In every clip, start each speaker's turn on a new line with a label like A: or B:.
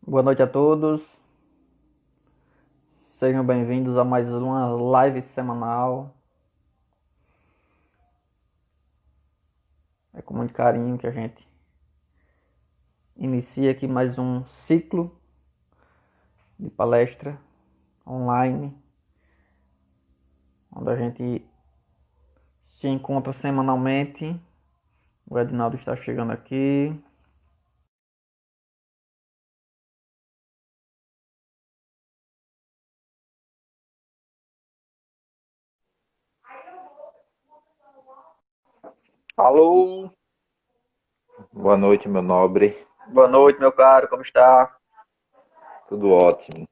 A: Boa noite a todos, sejam bem-vindos a mais uma live semanal. É com muito carinho que a gente inicia aqui mais um ciclo de palestra online, onde a gente se encontra semanalmente. O Edinaldo está chegando aqui. Alô,
B: Boa noite, meu nobre.
A: boa noite, meu caro, como está?
B: Tudo ótimo.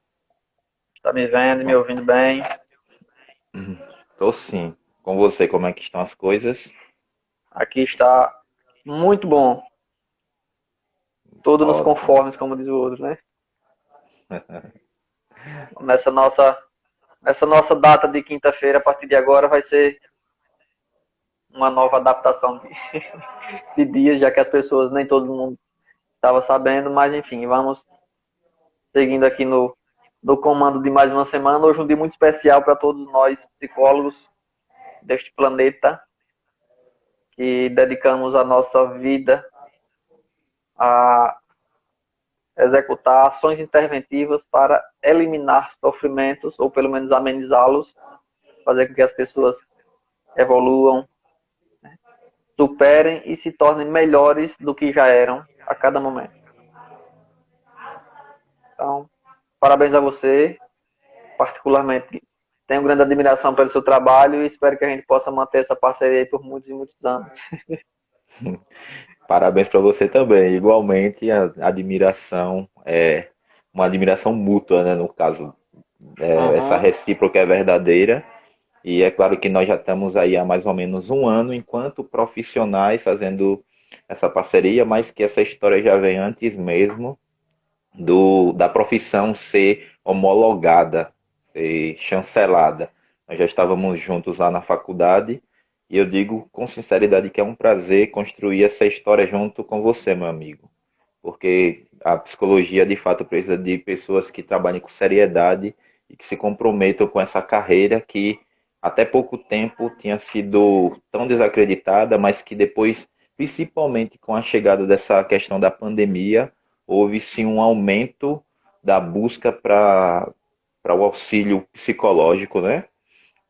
A: Está me vendo e me
B: Bom,
A: ouvindo bem?
B: tô sim. Com você, como é que estão as coisas?
A: Aqui está muito bom, tudo nos
B: Ótimo.
A: conformes, como diz o outro, né? Nessa nossa data de quinta-feira, a partir de agora, vai ser uma nova adaptação de dias, já que as pessoas, nem todo mundo estava sabendo, mas enfim, vamos seguindo aqui no comando de mais uma semana. Hoje um dia muito especial para todos nós, psicólogos deste planeta, que dedicamos a nossa vida a executar ações interventivas para eliminar sofrimentos, ou pelo menos amenizá-los, fazer com que as pessoas evoluam, superem e se tornem melhores do que já eram a cada momento. Então, parabéns a você, particularmente tenho grande admiração pelo seu trabalho e espero que a gente possa manter essa parceria aí por muitos e muitos anos.
B: Parabéns para você também. Igualmente, a admiração é uma admiração mútua, né? No caso, essa
A: Uhum.
B: recíproca é verdadeira. E é claro que nós já estamos aí há mais ou menos um ano, enquanto profissionais, fazendo essa parceria, mas que essa história já vem antes mesmo da profissão ser homologada, ser chancelada. Nós já estávamos juntos lá na faculdade e eu digo com sinceridade que é um prazer construir essa história junto com você, meu amigo, porque a psicologia de fato precisa de pessoas que trabalhem com seriedade e que se comprometam com essa carreira que até pouco tempo tinha sido tão desacreditada, mas que depois, principalmente com a chegada dessa questão da pandemia, houve sim um aumento da busca para o auxílio psicológico, né?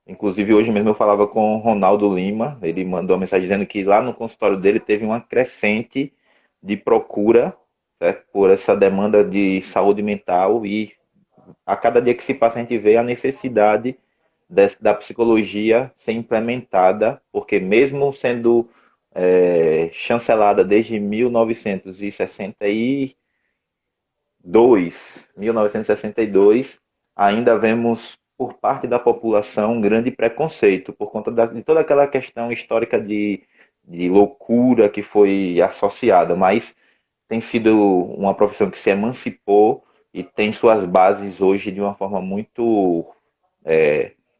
B: Inclusive hoje mesmo eu falava com o Ronaldo Lima, ele mandou uma mensagem dizendo que lá no consultório dele teve uma crescente de procura, certo? Por essa demanda de saúde mental e a cada dia que se passa a gente vê a necessidade da psicologia ser implementada, porque mesmo sendo chancelada desde 1962, ainda vemos por parte da população um grande preconceito por conta de toda aquela questão histórica de loucura que foi associada, mas tem sido uma profissão que se emancipou e tem suas bases hoje de uma forma muito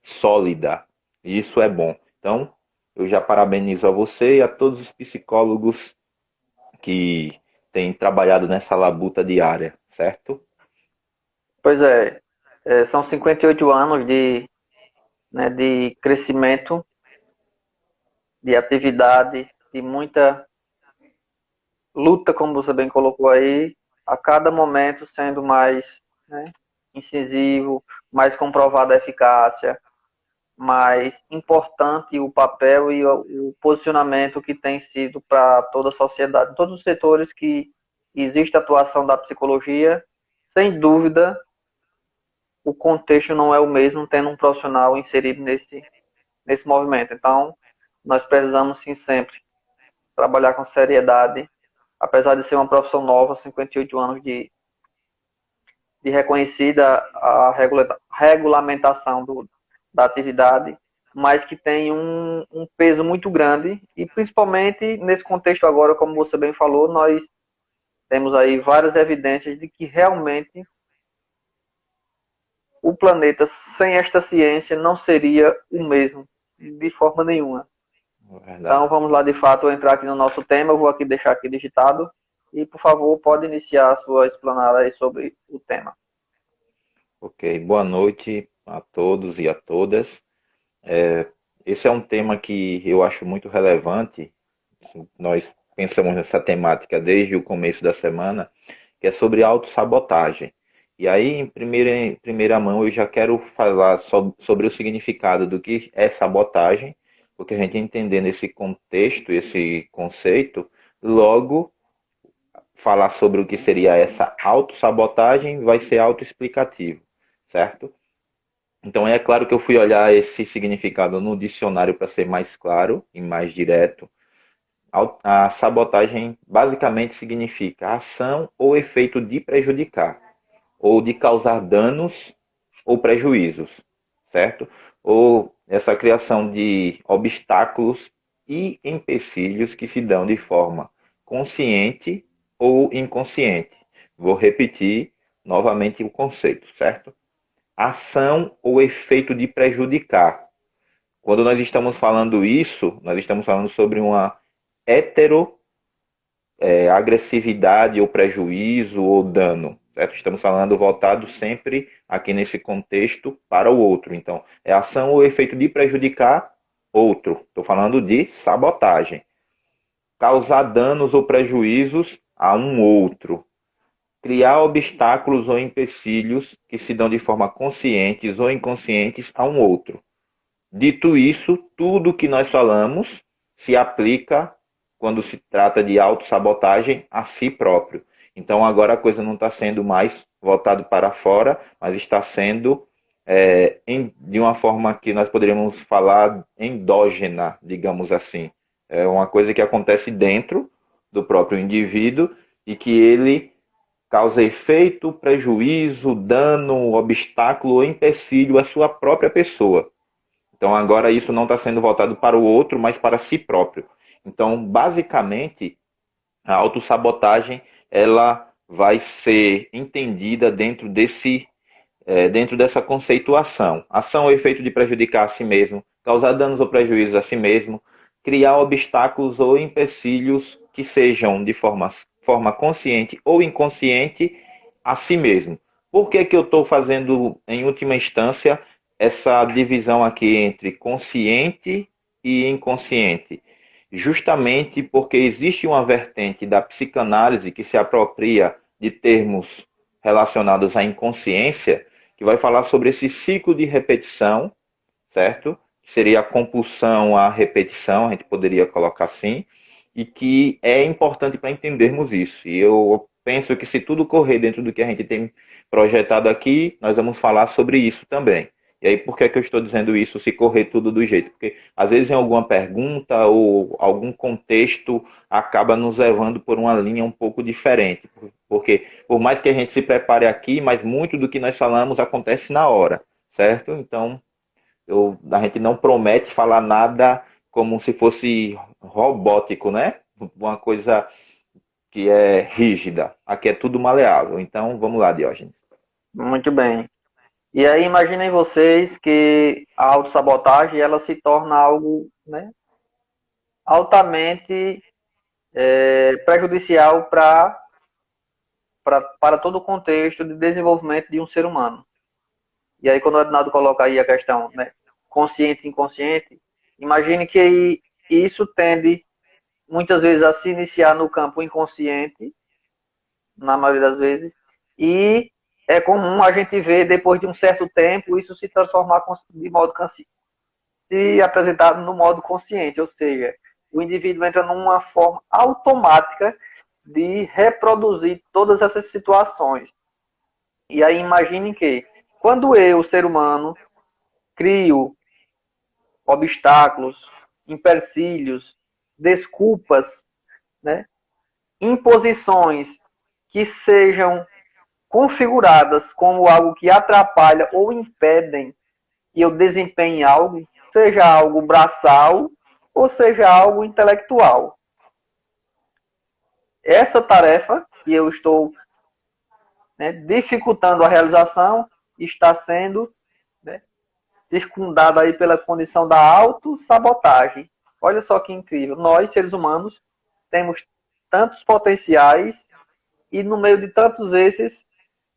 B: sólida. E isso é bom. Então, eu já parabenizo a você e a todos os psicólogos que têm trabalhado nessa labuta diária, certo?
A: Pois são 58 anos né, de crescimento, de atividade, de muita luta, como você bem colocou aí, a cada momento sendo mais, né, incisivo, mais comprovada a eficácia, mais importante o papel e o posicionamento que tem sido para toda a sociedade. Em todos os setores que existe atuação da psicologia, sem dúvida, o contexto não é o mesmo tendo um profissional inserido nesse movimento. Então, nós precisamos sim sempre trabalhar com seriedade, apesar de ser uma profissão nova, 58 anos de reconhecida a regulamentação da atividade, mas que tem um peso muito grande e principalmente nesse contexto agora, como você bem falou, nós temos aí várias evidências de que realmente o planeta sem esta ciência não seria o mesmo, de forma nenhuma. Então
B: Verdade.
A: vamos lá de fato entrar aqui no nosso tema, eu vou aqui deixar aqui digitado. e, por favor, pode iniciar a sua explanada aí sobre o tema.
B: Ok, boa noite a todos e a todas. Esse é um tema que eu acho muito relevante. Nós pensamos nessa temática desde o começo da semana, que é sobre autossabotagem. E aí, em primeira mão, eu já quero falar sobre o significado do que é sabotagem, porque a gente entendendo esse contexto, esse conceito, logo falar sobre o que seria essa autossabotagem vai ser autoexplicativo, certo? Então é claro que eu fui olhar esse significado no dicionário para ser mais claro e mais direto. A sabotagem basicamente significa ação ou efeito de prejudicar, ou de causar danos ou prejuízos, certo? Ou essa criação de obstáculos e empecilhos que se dão de forma consciente ou inconsciente. Vou repetir novamente o conceito, certo? Ação ou efeito de prejudicar. Quando nós estamos falando isso, nós estamos falando sobre uma hetero agressividade ou prejuízo ou dano, certo? Estamos falando voltado sempre aqui nesse contexto para o outro. Então, é ação ou efeito de prejudicar outro. Estou falando de sabotagem. Causar danos ou prejuízos a um outro. Criar obstáculos ou empecilhos que se dão de forma conscientes ou inconscientes a um outro. Dito isso, tudo que nós falamos se aplica quando se trata de autossabotagem a si próprio. Então agora a coisa não está sendo mais voltada para fora, mas está sendo de uma forma que nós poderíamos falar endógena, digamos assim. É uma coisa que acontece dentro do próprio indivíduo e que ele causa efeito, prejuízo, dano, obstáculo ou empecilho à sua própria pessoa. Então agora isso não está sendo voltado para o outro, mas para si próprio. Então, basicamente, a autossabotagem ela vai ser entendida dentro dessa conceituação. Ação ou efeito de prejudicar a si mesmo, causar danos ou prejuízos a si mesmo, criar obstáculos ou empecilhos que sejam de forma consciente ou inconsciente a si mesmo. Por que, que eu estou fazendo, em última instância, essa divisão aqui entre consciente e inconsciente? Justamente porque existe uma vertente da psicanálise que se apropria de termos relacionados à inconsciência, que vai falar sobre esse ciclo de repetição, certo? Seria a compulsão à repetição, a gente poderia colocar assim, e que é importante para entendermos isso. E eu penso que se tudo correr dentro do que a gente tem projetado aqui, nós vamos falar sobre isso também. E aí, por que, é que eu estou dizendo isso, se correr tudo do jeito? Porque, às vezes, em alguma pergunta ou algum contexto acaba nos levando por uma linha um pouco diferente. Porque, por mais que a gente se prepare aqui, mas muito do que nós falamos acontece na hora, certo? Então, a gente não promete falar nada como se fosse robótico, né? Uma coisa que é rígida. Aqui é tudo maleável. Então, vamos lá, Diógenes.
A: Muito bem. E aí imaginem vocês que a autossabotagem ela se torna algo, né, altamente prejudicial para todo o contexto de desenvolvimento de um ser humano. E aí quando o Ednaldo coloca aí a questão, né, consciente e inconsciente, imagine que isso tende muitas vezes a se iniciar no campo inconsciente, na maioria das vezes, e é comum a gente ver depois de um certo tempo isso se transformar de modo se apresentar no modo consciente, ou seja, o indivíduo entra numa forma automática de reproduzir todas essas situações. E aí imagine que quando eu, ser humano, crio obstáculos, empecilhos, desculpas, né, imposições que sejam configuradas como algo que atrapalha ou impedem que eu desempenhe algo, seja algo braçal ou seja algo intelectual. Essa tarefa que eu estou, né, dificultando a realização está sendo, né, circundada aí pela condição da autossabotagem. Olha só que incrível. Nós, seres humanos, temos tantos potenciais e no meio de tantos esses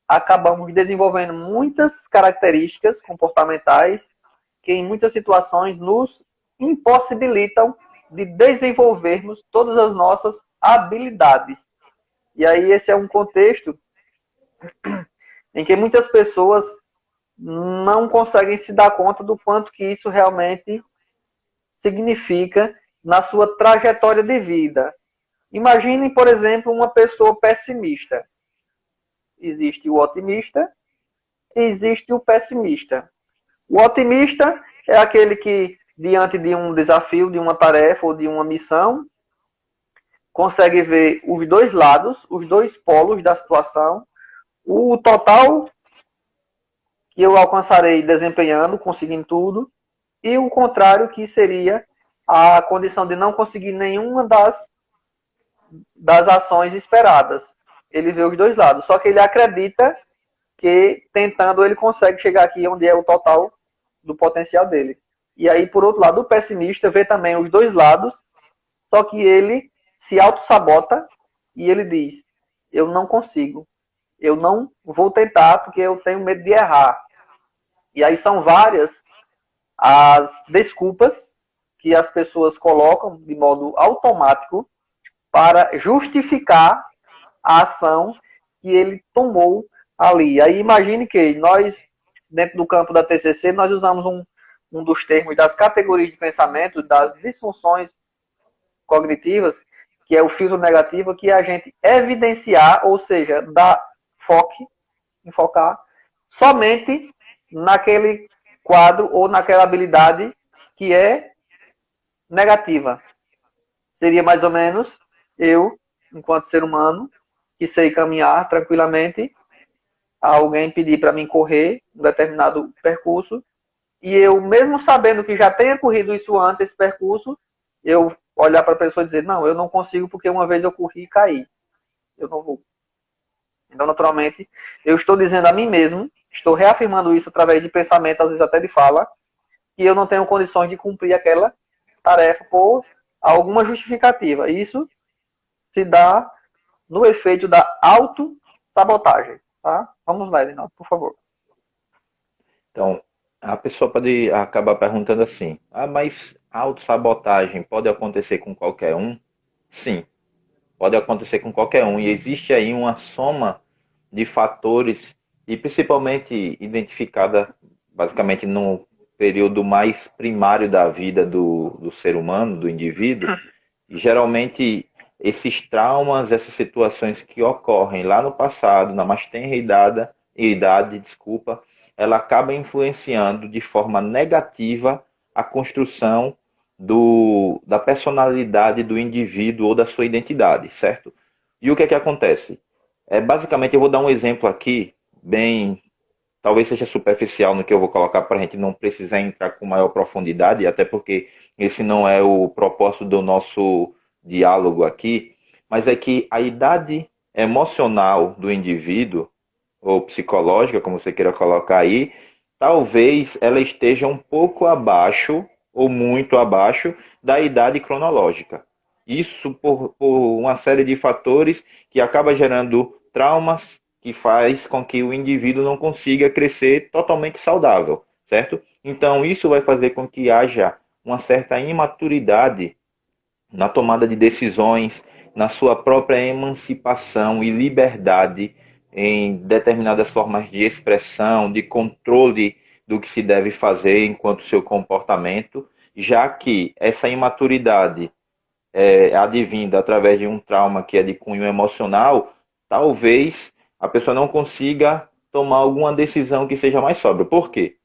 A: acabamos desenvolvendo muitas características comportamentais que em muitas situações nos impossibilitam de desenvolvermos todas as nossas habilidades. E aí esse é um contexto em que muitas pessoas não conseguem se dar conta do quanto que isso realmente significa na sua trajetória de vida. Imagine, por exemplo, uma pessoa pessimista. Existe o otimista e existe o pessimista. O otimista é aquele que, diante de um desafio, de uma tarefa ou de uma missão, consegue ver os dois lados, os dois polos da situação, o total que eu alcançarei desempenhando, conseguindo tudo, e o contrário, que seria a condição de não conseguir nenhuma das ações esperadas. Ele vê os dois lados, só que ele acredita que tentando ele consegue chegar aqui onde é o total do potencial dele. E aí, por outro lado, o pessimista vê também os dois lados, só que ele se auto-sabota e ele diz, eu não consigo, eu não vou tentar porque eu tenho medo de errar. E aí são várias as desculpas que as pessoas colocam de modo automático para justificar a ação que ele tomou ali. Aí imagine que nós, dentro do campo da TCC, nós usamos um dos termos das categorias de pensamento, das disfunções cognitivas, que é o filtro negativo, que é a gente evidenciar, ou seja, dar enfocar somente naquele quadro ou naquela habilidade que é negativa. Seria mais ou menos eu, enquanto ser humano, que sei caminhar tranquilamente, alguém pedir para mim correr um determinado percurso, e eu, mesmo sabendo que já tenha corrido isso antes, esse percurso, eu olhar para a pessoa e dizer, não, eu não consigo porque uma vez eu corri e caí. Eu não vou. Então, naturalmente, eu estou dizendo a mim mesmo, estou reafirmando isso através de pensamento, às vezes até de fala, que eu não tenho condições de cumprir aquela tarefa por alguma justificativa. Isso se dá no efeito da autossabotagem. Tá? Vamos lá, Edinaldo, por favor.
B: Então, a pessoa pode acabar perguntando assim: ah, mas a autossabotagem pode acontecer com qualquer um? Sim, pode acontecer com qualquer um. E existe aí uma soma de fatores, e principalmente identificada basicamente no período mais primário da vida do ser humano, do indivíduo. E geralmente esses traumas, essas situações que ocorrem lá no passado, na mais tenra idade, desculpa, ela acaba influenciando de forma negativa a construção da personalidade do indivíduo ou da sua identidade, certo? E o que é que acontece? Basicamente, eu vou dar um exemplo aqui, bem, talvez seja superficial no que eu vou colocar para a gente não precisar entrar com maior profundidade, até porque esse não é o propósito do nosso diálogo aqui, mas é que a idade emocional do indivíduo, ou psicológica, como você queira colocar aí, talvez ela esteja um pouco abaixo, ou muito abaixo, da idade cronológica. Isso por uma série de fatores que acaba gerando traumas que faz com que o indivíduo não consiga crescer totalmente saudável, certo? Então, isso vai fazer com que haja uma certa imaturidade na tomada de decisões, na sua própria emancipação e liberdade em determinadas formas de expressão, de controle do que se deve fazer enquanto seu comportamento, já que essa imaturidade advinda através de um trauma que é de cunho emocional, talvez a pessoa não consiga tomar alguma decisão que seja mais sóbria. Por quê?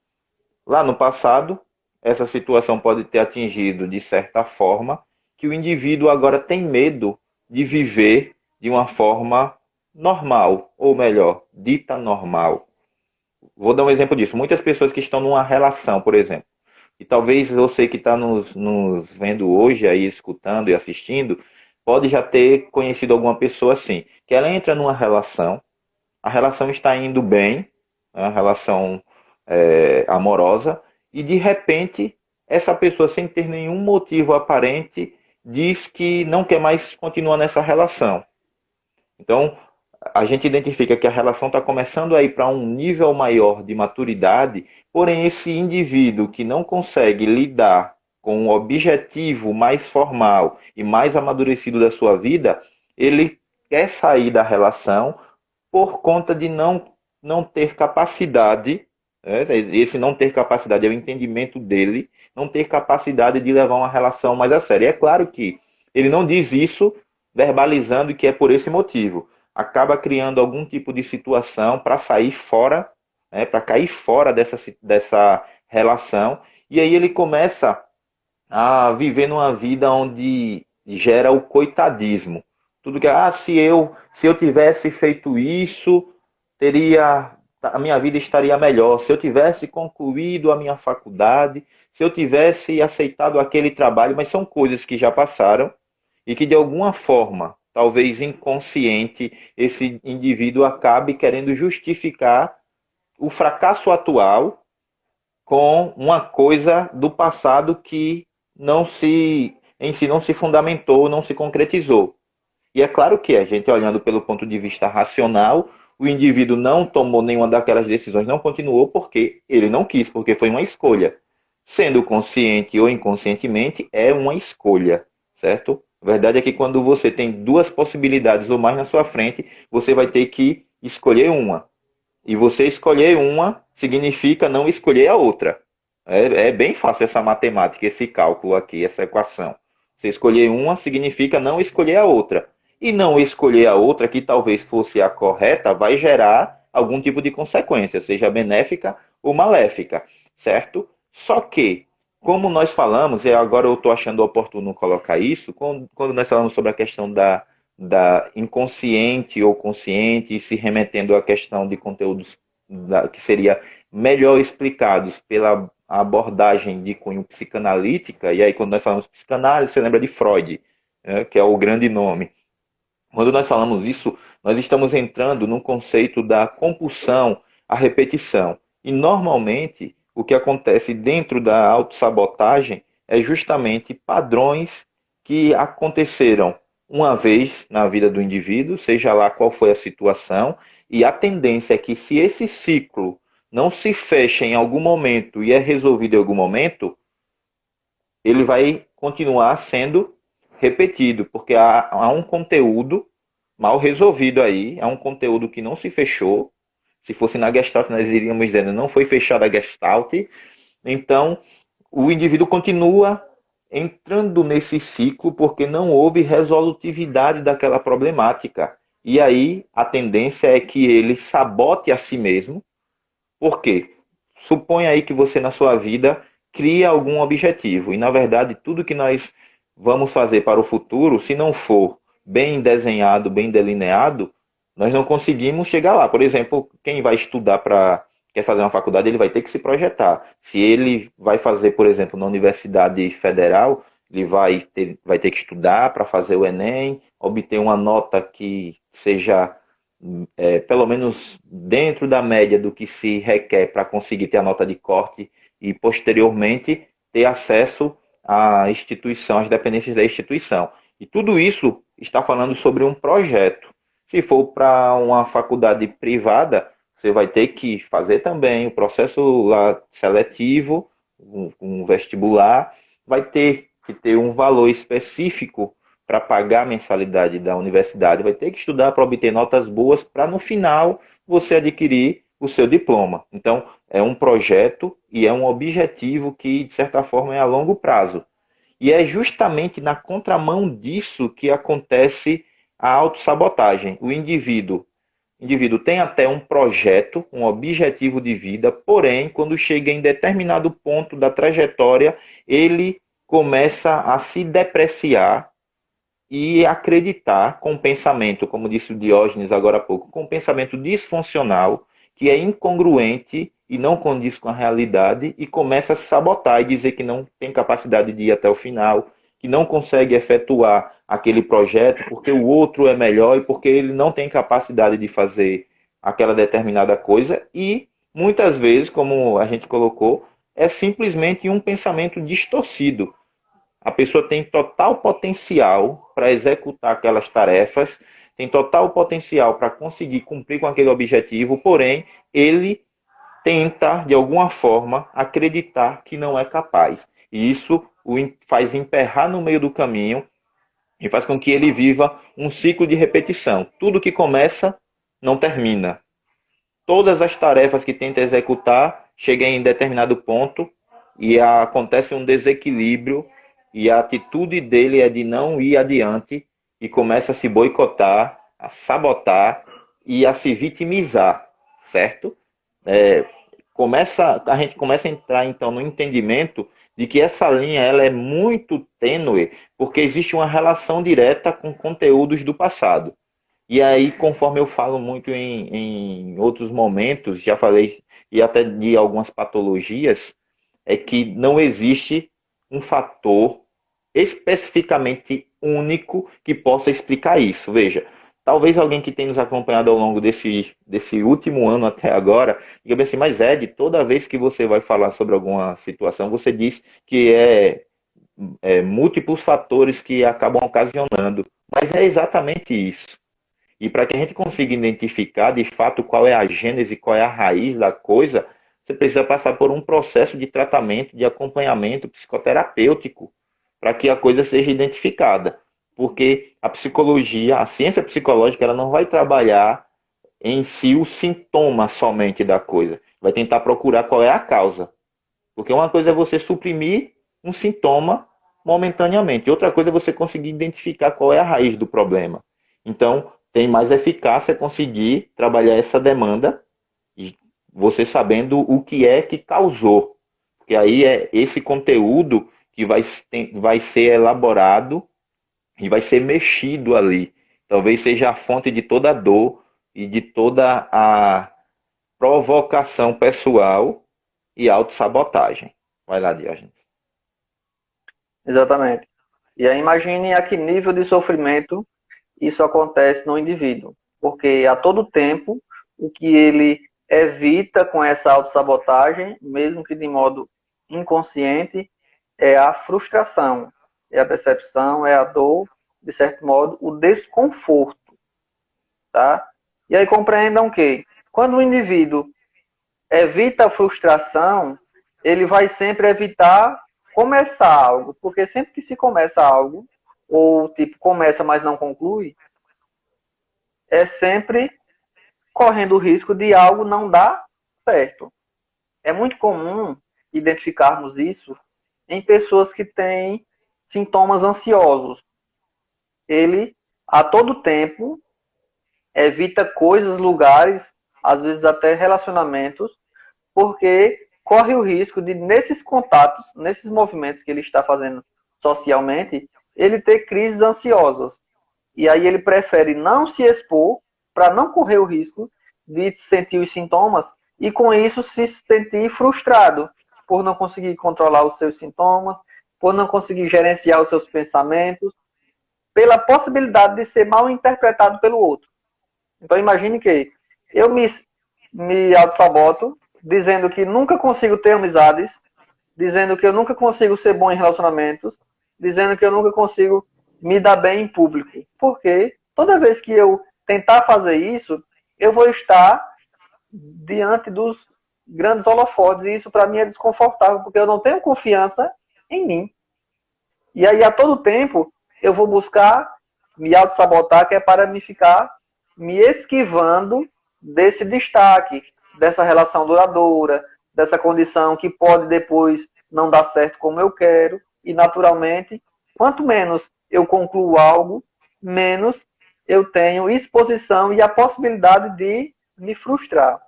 B: Lá no passado, essa situação pode ter atingido, de certa forma, que o indivíduo agora tem medo de viver de uma forma normal, ou melhor, dita normal. Vou dar um exemplo disso. Muitas pessoas que estão numa relação, por exemplo, e talvez você que está nos vendo hoje, aí escutando e assistindo, pode já ter conhecido alguma pessoa assim, que ela entra numa relação, a relação está indo bem, a relação amorosa, e de repente essa pessoa, sem ter nenhum motivo aparente, diz que não quer mais continuar nessa relação. Então, a gente identifica que a relação está começando a ir para um nível maior de maturidade, porém esse indivíduo que não consegue lidar com um objetivo mais formal e mais amadurecido da sua vida, ele quer sair da relação por conta de não ter capacidade, né? Esse não ter capacidade é o entendimento dele, não ter capacidade de levar uma relação mais a sério. E é claro que ele não diz isso verbalizando que é por esse motivo. Acaba criando algum tipo de situação para sair fora, né? Para cair fora dessa relação. E aí ele começa a viver numa vida onde gera o coitadismo. Tudo que, se eu tivesse feito isso, a minha vida estaria melhor. Se eu tivesse concluído a minha faculdade, se eu tivesse aceitado aquele trabalho, mas são coisas que já passaram e que de alguma forma, talvez inconsciente, esse indivíduo acabe querendo justificar o fracasso atual com uma coisa do passado que em si não se fundamentou, não se concretizou. E é claro que a gente olhando pelo ponto de vista racional, o indivíduo não tomou nenhuma daquelas decisões, não continuou porque ele não quis, porque foi uma escolha. Sendo consciente ou inconscientemente, é uma escolha, certo? A verdade é que quando você tem duas possibilidades ou mais na sua frente, você vai ter que escolher uma. E você escolher uma significa não escolher a outra. É bem fácil essa matemática, esse cálculo aqui, essa equação. Você escolher uma significa não escolher a outra. E não escolher a outra, que talvez fosse a correta, vai gerar algum tipo de consequência, seja benéfica ou maléfica, certo? Só que, como nós falamos, e agora eu estou achando oportuno colocar isso, quando nós falamos sobre a questão da inconsciente ou consciente, se remetendo à questão de conteúdos que seria melhor explicados pela abordagem de cunho psicanalítica, e aí quando nós falamos psicanálise, você lembra de Freud, né, que é o grande nome. Quando nós falamos isso, nós estamos entrando no conceito da compulsão à repetição. E normalmente o que acontece dentro da autossabotagem é justamente padrões que aconteceram uma vez na vida do indivíduo, seja lá qual foi a situação, e a tendência é que se esse ciclo não se fecha em algum momento e é resolvido em algum momento, ele vai continuar sendo repetido, porque há um conteúdo mal resolvido aí, há um conteúdo que não se fechou. Se fosse na Gestalt, nós iríamos dizendo, não foi fechada a Gestalt. Então, o indivíduo continua entrando nesse ciclo porque não houve resolutividade daquela problemática. E aí, a tendência é que ele sabote a si mesmo. Por quê? Supõe aí que você, na sua vida, cria algum objetivo. E, na verdade, tudo que nós vamos fazer para o futuro, se não for bem desenhado, bem delineado, nós não conseguimos chegar lá. Por exemplo, quem vai estudar quer fazer uma faculdade, ele vai ter que se projetar. Se ele vai fazer, por exemplo, na Universidade Federal, ele vai ter que estudar para fazer o Enem, obter uma nota que seja pelo menos dentro da média do que se requer para conseguir ter a nota de corte e posteriormente ter acesso à instituição, às dependências da instituição. E tudo isso está falando sobre um projeto. Se for para uma faculdade privada, você vai ter que fazer também o processo lá seletivo, um vestibular, vai ter que ter um valor específico para pagar a mensalidade da universidade, vai ter que estudar para obter notas boas para no final você adquirir o seu diploma. Então, é um projeto e é um objetivo que, de certa forma, é a longo prazo. E é justamente na contramão disso que acontece a autossabotagem. O indivíduo tem até um projeto, um objetivo de vida, porém, quando chega em determinado ponto da trajetória, ele começa a se depreciar e acreditar com um pensamento, como disse o Diógenes agora há pouco, com um pensamento disfuncional, que é incongruente e não condiz com a realidade, e começa a se sabotar e dizer que não tem capacidade de ir até o final, que não consegue efetuar aquele projeto porque o outro é melhor e porque ele não tem capacidade de fazer aquela determinada coisa, e muitas vezes, como a gente colocou, é simplesmente um pensamento distorcido. A pessoa tem total potencial para executar aquelas tarefas, tem total potencial para conseguir cumprir com aquele objetivo, porém, ele tenta, de alguma forma, acreditar que não é capaz. E isso o faz emperrar no meio do caminho e faz com que ele viva um ciclo de repetição. Tudo que começa, não termina. Todas as tarefas que tenta executar chegam em determinado ponto e acontece um desequilíbrio e a atitude dele é de não ir adiante e começa a se boicotar, a sabotar e a se vitimizar, certo? É, a gente começa a entrar então no entendimento de que essa linha ela é muito tênue porque existe uma relação direta com conteúdos do passado. E aí, conforme eu falo muito em outros momentos, já falei e até de algumas patologias, é que não existe um fator especificamente único que possa explicar isso. Veja, talvez alguém que tenha nos acompanhado ao longo desse último ano até agora, diga bem assim, mas Ed, toda vez que você vai falar sobre alguma situação, você diz que é múltiplos fatores que acabam ocasionando. Mas é exatamente isso. E para que a gente consiga identificar de fato qual é a gênese, qual é a raiz da coisa, você precisa passar por um processo de tratamento, de acompanhamento psicoterapêutico, para que a coisa seja identificada. Porque a psicologia, a ciência psicológica, ela não vai trabalhar em si o sintoma somente da coisa. Vai tentar procurar qual é a causa. Porque uma coisa é você suprimir um sintoma momentaneamente, outra coisa é você conseguir identificar qual é a raiz do problema. Então, tem mais eficácia conseguir trabalhar essa demanda, e você sabendo o que é que causou. Porque aí é esse conteúdo que vai ser elaborado e vai ser mexido ali. Talvez seja a fonte de toda a dor e de toda a provocação pessoal e autossabotagem. Vai lá, Diógenes.
A: Exatamente. E aí imagine a que nível de sofrimento isso acontece no indivíduo. Porque a todo tempo, o que ele evita com essa autossabotagem, mesmo que de modo inconsciente, é a frustração, é a decepção, é a dor, de certo modo, o desconforto. Tá? E aí compreendam que, quando o indivíduo evita a frustração, ele vai sempre evitar começar algo, porque sempre que se começa algo, ou tipo, começa, mas não conclui, é sempre correndo o risco de algo não dar certo. É muito comum identificarmos isso em pessoas que têm sintomas ansiosos. Ele, a todo tempo, evita coisas, lugares, às vezes até relacionamentos, porque corre o risco de, nesses contatos, nesses movimentos que ele está fazendo socialmente, ele ter crises ansiosas. E aí ele prefere não se expor para não correr o risco de sentir os sintomas e com isso se sentir frustrado por não conseguir controlar os seus sintomas, por não conseguir gerenciar os seus pensamentos, pela possibilidade de ser mal interpretado pelo outro. Então imagine que eu me auto-saboto dizendo que nunca consigo ter amizades, dizendo que eu nunca consigo ser bom em relacionamentos, dizendo que eu nunca consigo me dar bem em público. Porque toda vez que eu tentar fazer isso, eu vou estar diante dos grandes holofotes e isso para mim é desconfortável, porque eu não tenho confiança em mim. E aí a todo tempo eu vou buscar me auto-sabotar, que é para me ficar me esquivando desse destaque, dessa relação duradoura, dessa condição que pode depois não dar certo como eu quero. E, naturalmente, quanto menos eu concluo algo, menos eu tenho exposição e a possibilidade de me frustrar.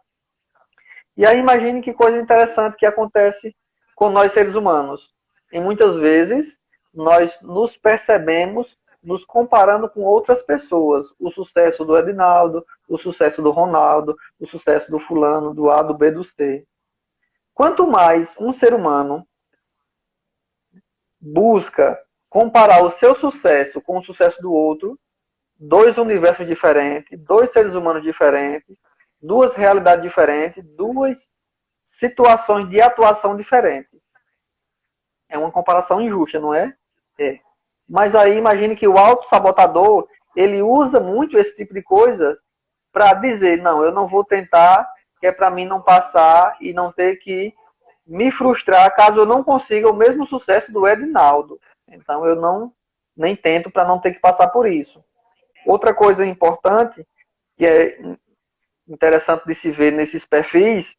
A: E aí imagine que coisa interessante que acontece com nós seres humanos. E muitas vezes nós nos percebemos nos comparando com outras pessoas. O sucesso do Edinaldo, o sucesso do Ronaldo, o sucesso do fulano, do A, do B, do C. Quanto mais um ser humano busca comparar o seu sucesso com o sucesso do outro, dois universos diferentes, dois seres humanos diferentes, duas realidades diferentes, duas situações de atuação diferentes. É uma comparação injusta, não é? Mas aí imagine que o autossabotador, ele usa muito esse tipo de coisa para dizer, não, eu não vou tentar, que é para mim não passar e não ter que me frustrar caso eu não consiga o mesmo sucesso do Edinaldo. Então eu não nem tento para não ter que passar por isso. Outra coisa importante, que é interessante de se ver nesses perfis,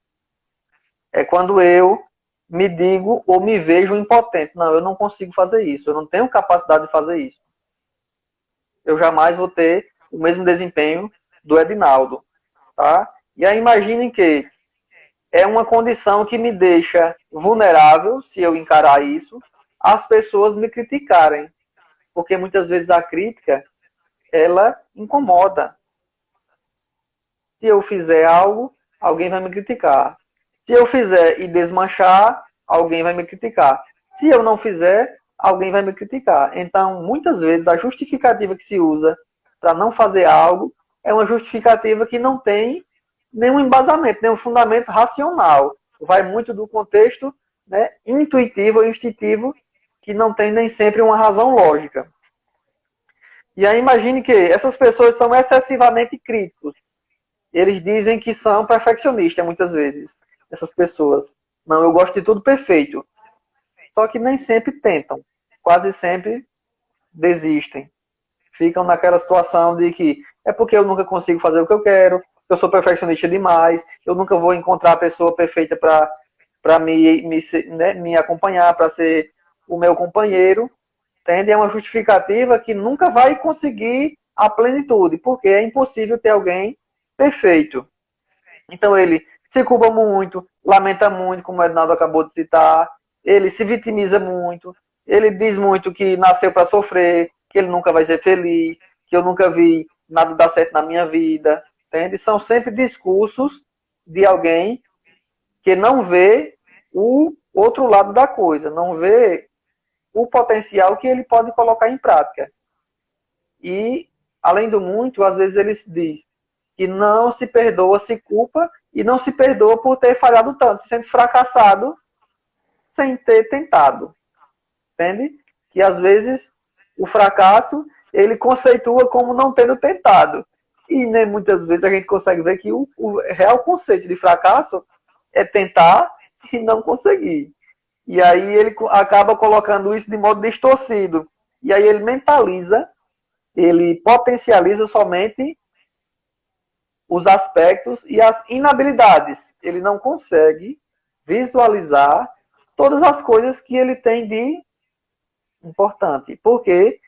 A: é quando eu me digo ou me vejo impotente. Não, eu não consigo fazer isso, eu não tenho capacidade de fazer isso. Eu jamais vou ter o mesmo desempenho do Edinaldo. Tá? E aí imaginem que é uma condição que me deixa vulnerável, se eu encarar isso, as pessoas me criticarem. Porque muitas vezes a crítica, ela incomoda. Se eu fizer algo, alguém vai me criticar. Se eu fizer e desmanchar, alguém vai me criticar. Se eu não fizer, alguém vai me criticar. Então, muitas vezes, a justificativa que se usa para não fazer algo é uma justificativa que não tem nenhum embasamento, nenhum fundamento racional. Vai muito do contexto, né, intuitivo ou instintivo, que não tem nem sempre uma razão lógica. E aí imagine que essas pessoas são excessivamente críticos. Eles dizem que são perfeccionistas, muitas vezes, essas pessoas. Não, eu gosto de tudo perfeito. Só que nem sempre tentam. Quase sempre desistem. Ficam naquela situação de que é porque eu nunca consigo fazer o que eu quero, eu sou perfeccionista demais, eu nunca vou encontrar a pessoa perfeita para me acompanhar, para ser o meu companheiro. Entende? É uma justificativa que nunca vai conseguir a plenitude, porque é impossível ter alguém perfeito. Então ele se culpa muito, lamenta muito, como o Ednaldo acabou de citar, ele se vitimiza muito, ele diz muito que nasceu para sofrer, que ele nunca vai ser feliz, que eu nunca vi nada dar certo na minha vida, entende? São sempre discursos de alguém que não vê o outro lado da coisa, não vê o potencial que ele pode colocar em prática. E, além do muito, às vezes ele diz que não se perdoa, se culpa e não se perdoa por ter falhado tanto, se sente fracassado sem ter tentado. Entende? Que às vezes o fracasso ele conceitua como não tendo tentado. E nem muitas vezes a gente consegue ver que o real conceito de fracasso é tentar e não conseguir. E aí ele acaba colocando isso de modo distorcido. E aí ele mentaliza, ele potencializa somente os aspectos e as inabilidades. Ele não consegue visualizar todas as coisas que ele tem de importante. Porque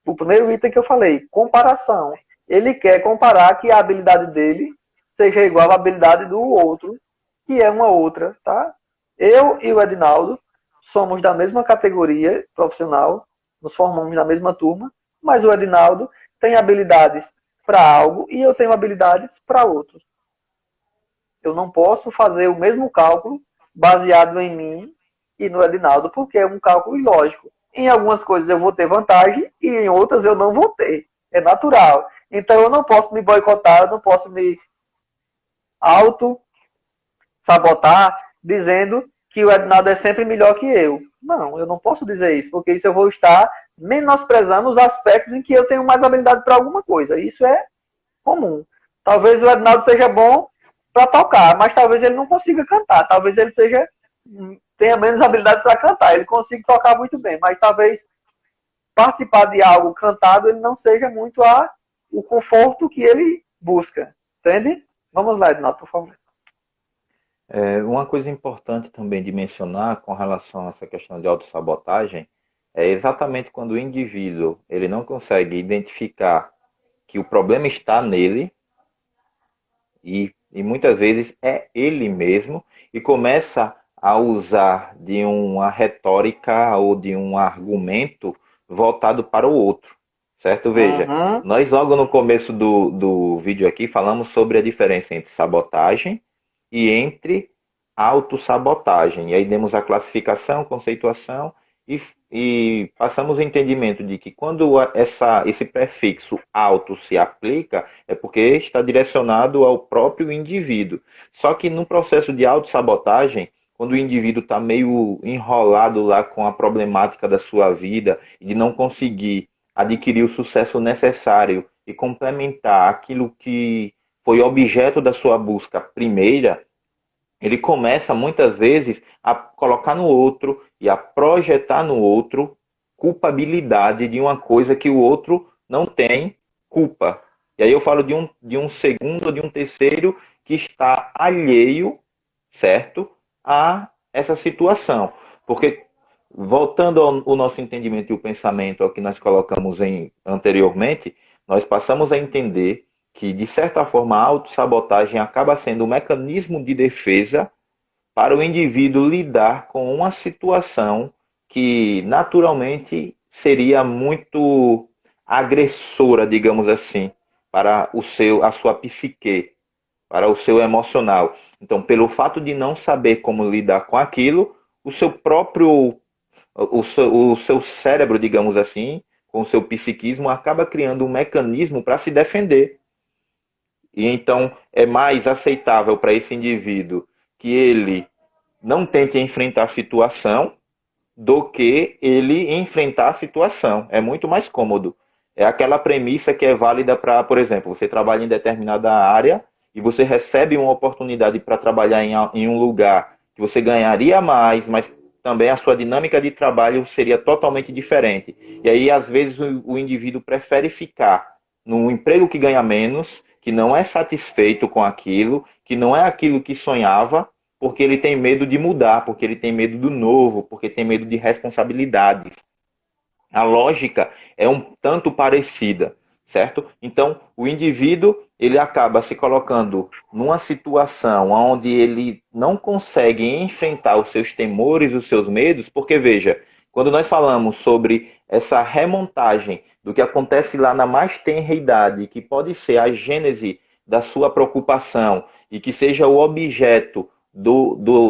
A: o primeiro item que eu falei, comparação. Ele quer comparar que a habilidade dele seja igual à habilidade do outro, que é uma outra, tá? Eu e o Edinaldo somos da mesma categoria profissional, nos formamos na mesma turma, mas o Edinaldo tem habilidades para algo e eu tenho habilidades para outros. Eu não posso fazer o mesmo cálculo baseado em mim e no Edinaldo, porque é um cálculo ilógico. Em algumas coisas eu vou ter vantagem e em outras eu não vou ter. É natural. Então eu não posso me boicotar, eu não posso me auto-sabotar dizendo que o Edinaldo é sempre melhor que eu. Não, eu não posso dizer isso, porque isso eu vou estar menosprezando os aspectos em que eu tenho mais habilidade para alguma coisa. Isso é comum. Talvez o Edinaldo seja bom para tocar, mas talvez ele não consiga cantar. Talvez ele tenha menos habilidade para cantar. Ele consiga tocar muito bem, mas talvez participar de algo cantado ele não seja muito o conforto que ele busca. Entende? Vamos lá, Edinaldo, por favor.
B: Uma coisa importante também de mencionar com relação a essa questão de autossabotagem é exatamente quando o indivíduo ele não consegue identificar que o problema está nele e muitas vezes é ele mesmo e começa a usar de uma retórica ou de um argumento voltado para o outro, certo? Veja, nós logo no começo do vídeo aqui falamos sobre a diferença entre sabotagem e entre autossabotagem. E aí demos a classificação, conceituação e passamos o entendimento de que quando esse prefixo auto se aplica, é porque está direcionado ao próprio indivíduo. Só que no processo de autossabotagem, quando o indivíduo está meio enrolado lá com a problemática da sua vida e de não conseguir adquirir o sucesso necessário e complementar aquilo que foi objeto da sua busca primeira, ele começa muitas vezes a colocar no outro e a projetar no outro culpabilidade de uma coisa que o outro não tem culpa. E aí eu falo de um segundo, de um terceiro que está alheio, certo, a essa situação. Porque, voltando ao nosso entendimento e o pensamento, ao que nós colocamos anteriormente, nós passamos a entender que, de certa forma, a autossabotagem acaba sendo um mecanismo de defesa para o indivíduo lidar com uma situação que, naturalmente, seria muito agressora, digamos assim, para a sua psique, para o seu emocional. Então, pelo fato de não saber como lidar com aquilo, o seu próprio, o seu cérebro, digamos assim, com o seu psiquismo, acaba criando um mecanismo para se defender. E então é mais aceitável para esse indivíduo que ele não tente enfrentar a situação do que ele enfrentar a situação. É muito mais cômodo. É aquela premissa que é válida para, por exemplo, você trabalha em determinada área e você recebe uma oportunidade para trabalhar em um lugar que você ganharia mais, mas também a sua dinâmica de trabalho seria totalmente diferente. E aí, às vezes, o indivíduo prefere ficar num emprego que ganha menos, que não é satisfeito com aquilo, que não é aquilo que sonhava, porque ele tem medo de mudar, porque ele tem medo do novo, porque tem medo de responsabilidades. A lógica é um tanto parecida, certo? Então, o indivíduo, ele acaba se colocando numa situação onde ele não consegue enfrentar os seus temores, os seus medos, porque, veja, quando nós falamos sobre essa remontagem do que acontece lá na mais tenra idade, que pode ser a gênese da sua preocupação e que seja o objeto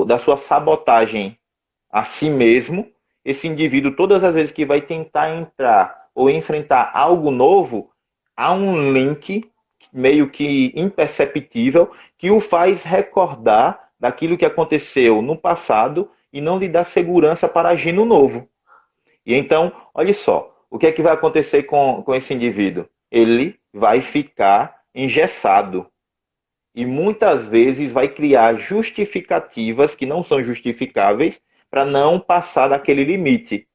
B: da sua sabotagem a si mesmo, esse indivíduo, todas as vezes que vai tentar entrar ou enfrentar algo novo, há um link meio que imperceptível que o faz recordar daquilo que aconteceu no passado e não lhe dá segurança para agir no novo. E então, olha só, o que é que vai acontecer com esse indivíduo? Ele vai ficar engessado. E muitas vezes vai criar justificativas que não são justificáveis para não passar daquele limite.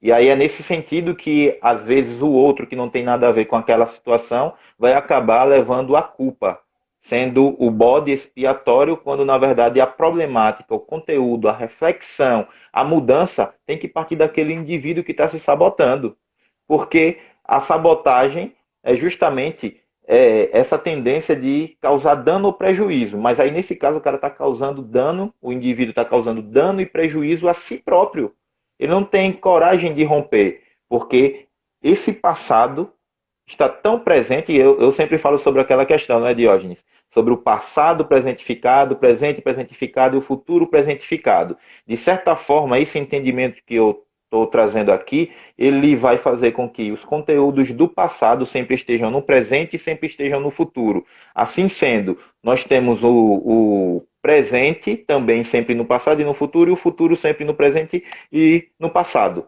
B: E aí é nesse sentido que, às vezes, o outro que não tem nada a ver com aquela situação vai acabar levando a culpa, sendo o bode expiatório, quando, na verdade, a problemática, o conteúdo, a reflexão, a mudança tem que partir daquele indivíduo que está se sabotando. Porque a sabotagem é justamente essa tendência de causar dano ou prejuízo. Mas aí, nesse caso, o cara está causando dano, o indivíduo está causando dano e prejuízo a si próprio. Ele não tem coragem de romper, porque esse passado está tão presente, e eu sempre falo sobre aquela questão, né, Diógenes? Sobre o passado presentificado, presente presentificado e o futuro presentificado. De certa forma, esse entendimento que eu estou trazendo aqui, ele vai fazer com que os conteúdos do passado sempre estejam no presente e sempre estejam no futuro. Assim sendo, nós temos o presente também sempre no passado e no futuro, e o futuro sempre no presente e no passado.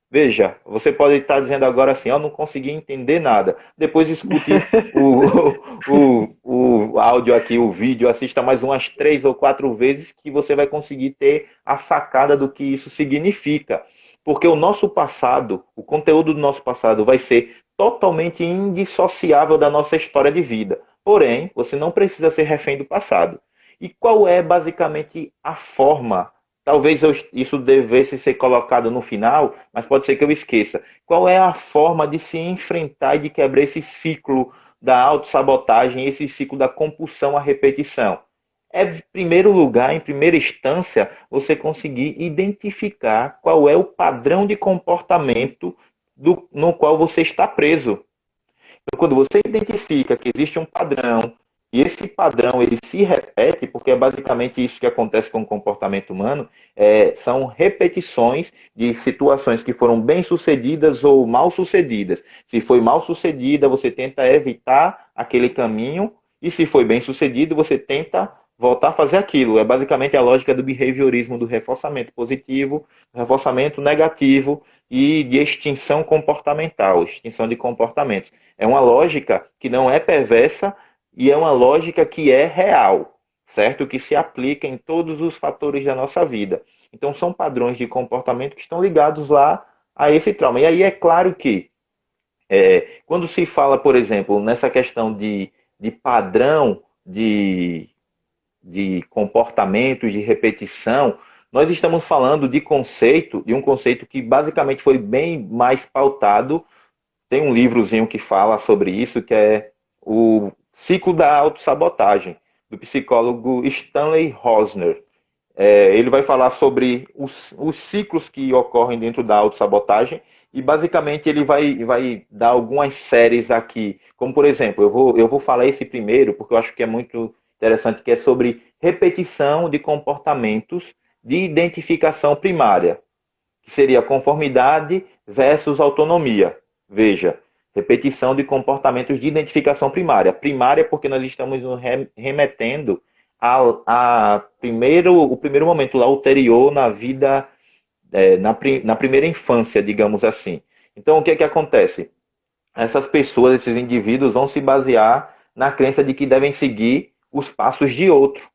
B: Veja, você pode estar dizendo agora assim, eu não consegui entender nada. Depois escute o áudio aqui, o vídeo, assista mais umas 3 ou 4 vezes que você vai conseguir ter a sacada do que isso significa. Porque o nosso passado, o conteúdo do nosso passado vai ser totalmente indissociável da nossa história de vida. Porém, você não precisa ser refém do passado. E qual é basicamente a forma? Talvez isso devesse ser colocado no final, mas pode ser que eu esqueça. Qual é a forma de se enfrentar e de quebrar esse ciclo da autossabotagem, esse ciclo da compulsão à repetição? É, em primeiro lugar, em primeira instância, você conseguir identificar qual é o padrão de comportamento no qual você está preso. Então, quando você identifica que existe um padrão, e esse padrão ele se repete, porque é basicamente isso que acontece com o comportamento humano, são repetições de situações que foram bem-sucedidas ou mal-sucedidas. Se foi mal-sucedida, você tenta evitar aquele caminho, e se foi bem-sucedido, você tenta voltar a fazer aquilo. É basicamente a lógica do behaviorismo, do reforçamento positivo, reforçamento negativo e de extinção comportamental, extinção de comportamentos. É uma lógica que não é perversa e é uma lógica que é real, certo? Que se aplica em todos os fatores da nossa vida. Então, são padrões de comportamento que estão ligados lá a esse trauma. E aí é claro que, quando se fala, por exemplo, nessa questão de padrão de comportamentos, de repetição, nós estamos falando de um conceito que basicamente foi bem mais pautado. Tem um livrozinho que fala sobre isso, que é o ciclo da autossabotagem, do psicólogo Stanley Rosner. Ele vai falar sobre os ciclos que ocorrem dentro da autossabotagem e basicamente ele vai dar algumas séries aqui, como por exemplo, eu vou falar esse primeiro porque eu acho que é muito interessante, que é sobre repetição de comportamentos de identificação primária, que seria conformidade versus autonomia. Veja, repetição de comportamentos de identificação primária. Primária porque nós estamos nos remetendo o primeiro momento lá ulterior na vida, na primeira infância, digamos assim. Então, o que é que acontece? Essas pessoas, esses indivíduos vão se basear na crença de que devem seguir os passos de outro.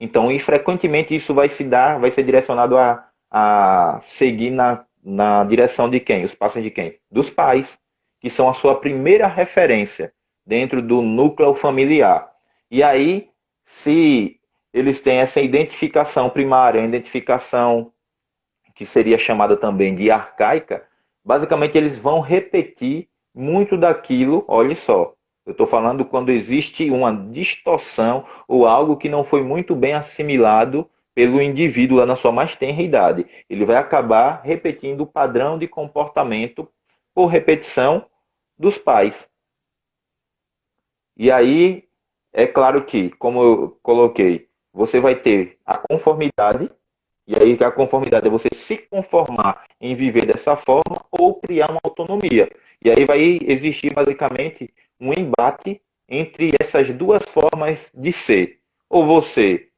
B: Então, e frequentemente isso vai ser direcionado a seguir na direção de quem? Os passos de quem? Dos pais, que são a sua primeira referência dentro do núcleo familiar. E aí, se eles têm essa identificação primária, a identificação que seria chamada também de arcaica, basicamente eles vão repetir muito daquilo, olha só, eu estou falando quando existe uma distorção ou algo que não foi muito bem assimilado pelo indivíduo lá na sua mais tenra idade. Ele vai acabar repetindo o padrão de comportamento por repetição dos pais. E aí, é claro que, como eu coloquei, você vai ter a conformidade, e aí a conformidade é você se conformar em viver dessa forma ou criar uma autonomia. E aí vai existir basicamente um embate entre essas duas formas de ser. Ou você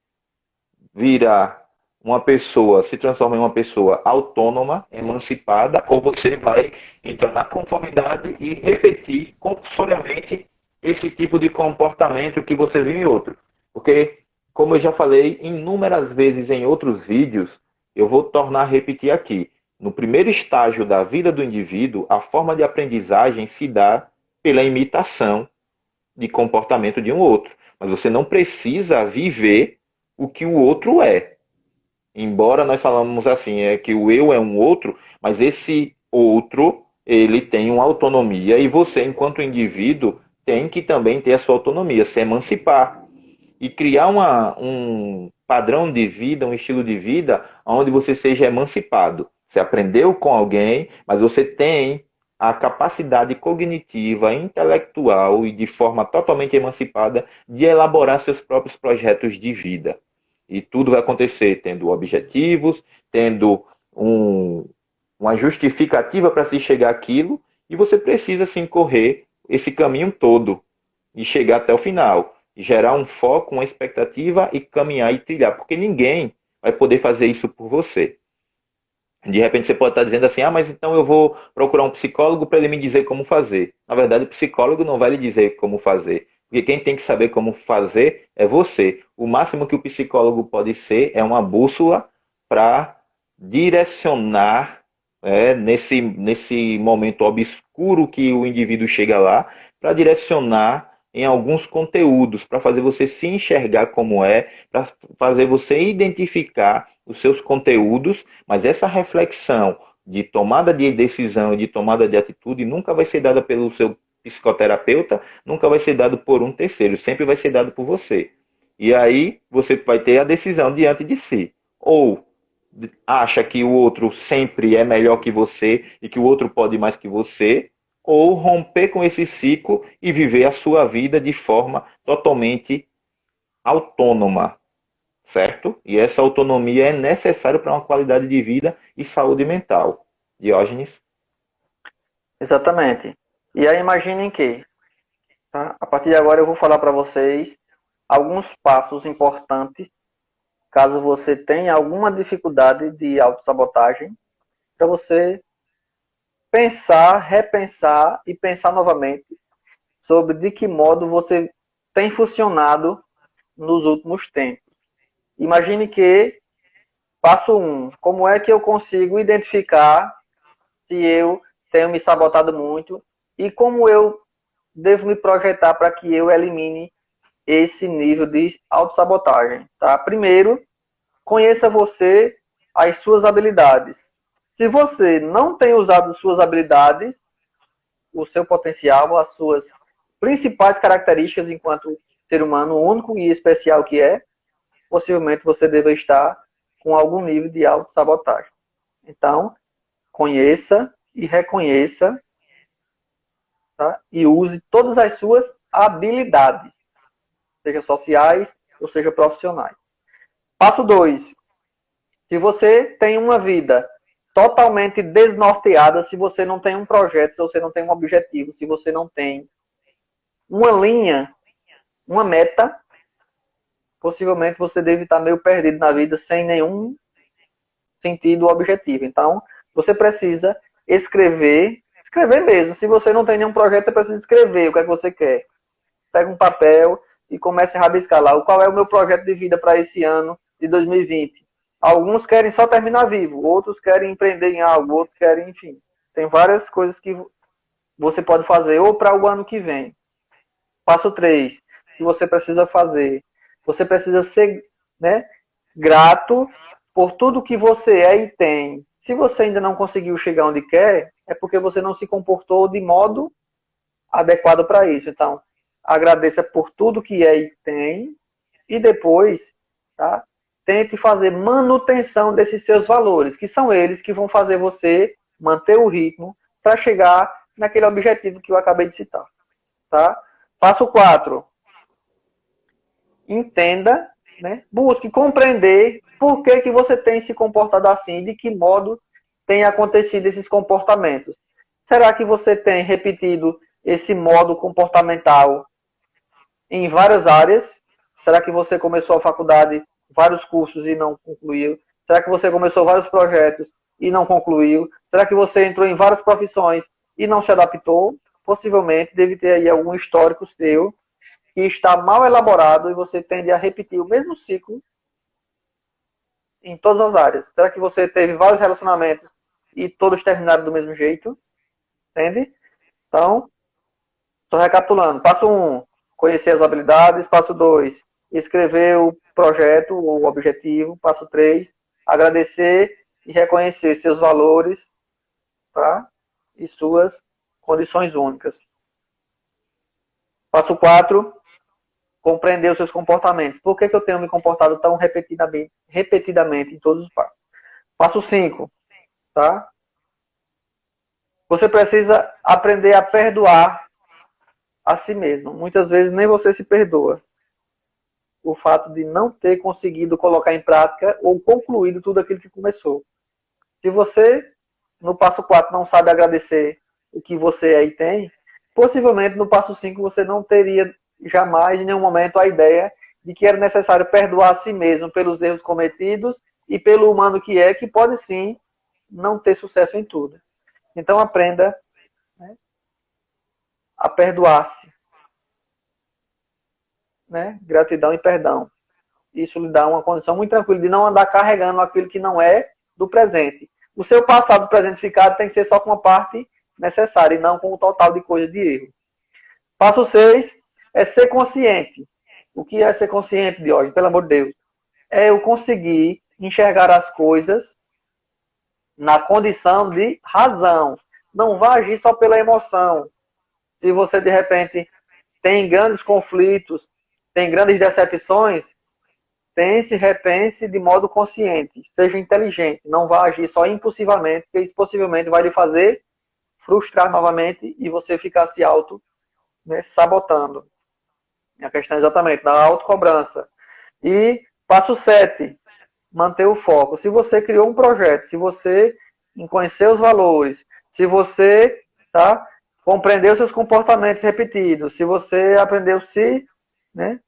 B: vira uma pessoa, se transforma em uma pessoa autônoma, emancipada, ou você vai entrar na conformidade e repetir compulsoriamente esse tipo de comportamento que você viu em outro. Porque, como eu já falei inúmeras vezes em outros vídeos, eu vou tornar a repetir aqui. No primeiro estágio da vida do indivíduo, a forma de aprendizagem se dá pela imitação de comportamento de um outro. Mas você não precisa viver o que o outro é. Embora nós falamos assim, é que o eu é um outro, mas esse outro, ele tem uma autonomia e você, enquanto indivíduo, tem que também ter a sua autonomia, se emancipar e criar um padrão de vida, um estilo de vida onde você seja emancipado. Você aprendeu com alguém, mas você tem a capacidade cognitiva, intelectual e de forma totalmente emancipada de elaborar seus próprios projetos de vida. E tudo vai acontecer tendo objetivos, tendo uma justificativa para se chegar àquilo, e você precisa sim correr esse caminho todo e chegar até o final. E gerar um foco, uma expectativa e caminhar e trilhar, porque ninguém vai poder fazer isso por você. De repente você pode estar dizendo assim, mas então eu vou procurar um psicólogo para ele me dizer como fazer. Na verdade, o psicólogo não vai lhe dizer como fazer, porque quem tem que saber como fazer é você. O máximo que o psicólogo pode ser é uma bússola para direcionar, nesse momento obscuro que o indivíduo chega lá, para direcionar em alguns conteúdos, para fazer você se enxergar como é, para fazer você identificar os seus conteúdos, mas essa reflexão de tomada de decisão e de tomada de atitude nunca vai ser dada pelo seu psicoterapeuta, nunca vai ser dado por um terceiro, sempre vai ser dado por você. E aí você vai ter a decisão diante de si. Ou acha que o outro sempre é melhor que você e que o outro pode mais que você, ou romper com esse ciclo e viver a sua vida de forma totalmente autônoma, certo? E essa autonomia é necessária para uma qualidade de vida e saúde mental. Diógenes?
A: Exatamente. E aí imaginem que, tá? A partir de agora eu vou falar para vocês alguns passos importantes, caso você tenha alguma dificuldade de autossabotagem, para você pensar, repensar e pensar novamente sobre de que modo você tem funcionado nos últimos tempos. Imagine que, passo 1, como é que eu consigo identificar se eu tenho me sabotado muito e como eu devo me projetar para que eu elimine esse nível de autossabotagem, tá? Primeiro, conheça você, as suas habilidades. Se você não tem usado suas habilidades, o seu potencial, as suas principais características enquanto ser humano único e especial que é, possivelmente você deve estar com algum nível de autossabotagem. Então, conheça e reconheça, tá? E use todas as suas habilidades, seja sociais ou seja profissionais. Passo 2. Se você tem uma vida totalmente desnorteada, se você não tem um projeto, se você não tem um objetivo, se você não tem uma linha, uma meta, possivelmente você deve estar meio perdido na vida sem nenhum sentido ou objetivo. Então, você precisa escrever mesmo. Se você não tem nenhum projeto, você precisa escrever o que é que você quer. Pega um papel e comece a rabiscar lá. Qual é o meu projeto de vida para esse ano de 2020? Alguns querem só terminar vivo, outros querem empreender em algo, outros querem, enfim. Tem várias coisas que você pode fazer ou para o ano que vem. Passo 3, que você precisa fazer. Você precisa ser, né, grato por tudo que você é e tem. Se você ainda não conseguiu chegar onde quer, é porque você não se comportou de modo adequado para isso. Então, agradeça por tudo que é e tem e depois, tá, tente fazer manutenção desses seus valores, que são eles que vão fazer você manter o ritmo para chegar naquele objetivo que eu acabei de citar. Tá? Passo 4. Entenda, né? Busque compreender por que você tem se comportado assim, de que modo tem acontecido esses comportamentos. Será que você tem repetido esse modo comportamental em várias áreas? Será que você começou a faculdade, vários cursos e não concluiu? Será que você começou vários projetos e não concluiu? Será que você entrou em várias profissões e não se adaptou? Possivelmente deve ter aí algum histórico seu que está mal elaborado e você tende a repetir o mesmo ciclo em todas as áreas. Será que você teve vários relacionamentos e todos terminaram do mesmo jeito? Entende? Então, estou recapitulando. Passo 1, conhecer as habilidades. Passo 2, escrever o projeto ou o objetivo. Passo 3, agradecer e reconhecer seus valores, tá? E suas condições únicas. Passo 4, compreender os seus comportamentos. Por que eu tenho me comportado tão repetidamente em todos os passos? Passo 5, tá? Você precisa aprender a perdoar a si mesmo. Muitas vezes nem você se perdoa. O fato de não ter conseguido colocar em prática ou concluído tudo aquilo que começou. Se você, no passo 4, não sabe agradecer o que você aí tem, possivelmente no passo 5 você não teria jamais, em nenhum momento, a ideia de que era necessário perdoar a si mesmo pelos erros cometidos e pelo humano que é, que pode sim não ter sucesso em tudo. Então aprenda, né, a perdoar-se. Né? Gratidão e perdão. Isso lhe dá uma condição muito tranquila de não andar carregando aquilo que não é do presente. O seu passado presentificado tem que ser só com uma parte necessária e não com o total de coisa de erro. Passo 6 é ser consciente. O que é ser consciente, Diógenes? Pelo amor de Deus. É eu conseguir enxergar as coisas na condição de razão. Não vá agir só pela emoção. Se você, de repente, tem grandes conflitos, tem grandes decepções, pense, repense de modo consciente. Seja inteligente. Não vá agir só impulsivamente, porque isso possivelmente vai lhe fazer frustrar novamente e você ficar se auto, né, sabotando. A questão é exatamente da autocobrança. E passo 7, manter o foco. Se você criou um projeto, se você conheceu os valores, se você, tá, compreendeu seus comportamentos repetidos, se você aprendeu se, né,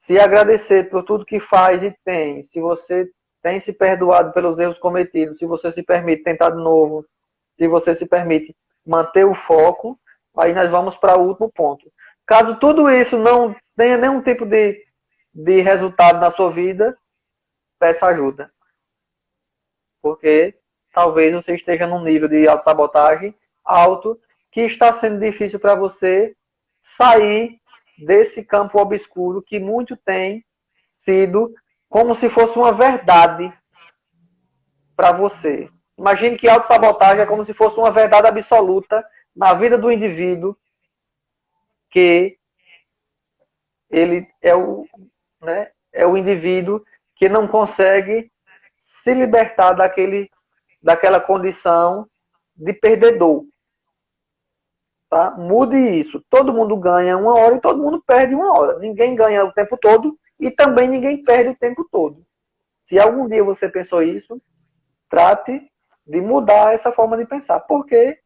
A: se agradecer por tudo que faz e tem, se você tem se perdoado pelos erros cometidos, se você se permite tentar de novo, se você se permite manter o foco, aí nós vamos para o último ponto. Caso tudo isso não tenha nenhum tipo de resultado na sua vida, peça ajuda. Porque talvez você esteja num nível de autossabotagem alto que está sendo difícil para você sair desse campo obscuro que muito tem sido como se fosse uma verdade para você. Imagine que autossabotagem é como se fosse uma verdade absoluta na vida do indivíduo, que ele é o indivíduo que não consegue se libertar daquela condição de perdedor. Tá? Mude isso. Todo mundo ganha uma hora e todo mundo perde uma hora. Ninguém ganha o tempo todo e também ninguém perde o tempo todo. Se algum dia você pensou isso, trate de mudar essa forma de pensar. Porque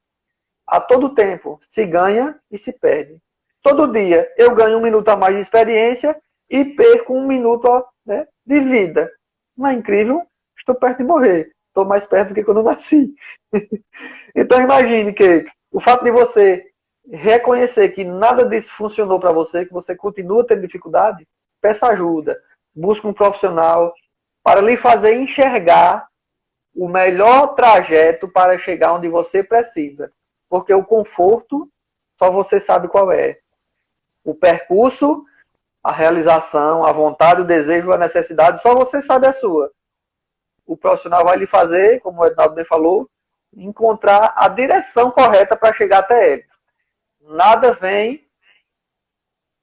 A: a todo tempo se ganha e se perde. Todo dia eu ganho 1 minuto a mais de experiência e perco 1 minuto, né, de vida. Não é incrível? Estou perto de morrer. Estou mais perto do que quando eu nasci. Então imagine que o fato de você reconhecer que nada disso funcionou para você, que você continua tendo dificuldade, peça ajuda. Busque um profissional para lhe fazer enxergar o melhor trajeto para chegar onde você precisa. Porque o conforto, só você sabe qual é. O percurso, a realização, a vontade, o desejo, a necessidade, só você sabe a sua. O profissional vai lhe fazer, como o Ednaldo bem falou, encontrar a direção correta para chegar até ele. Nada vem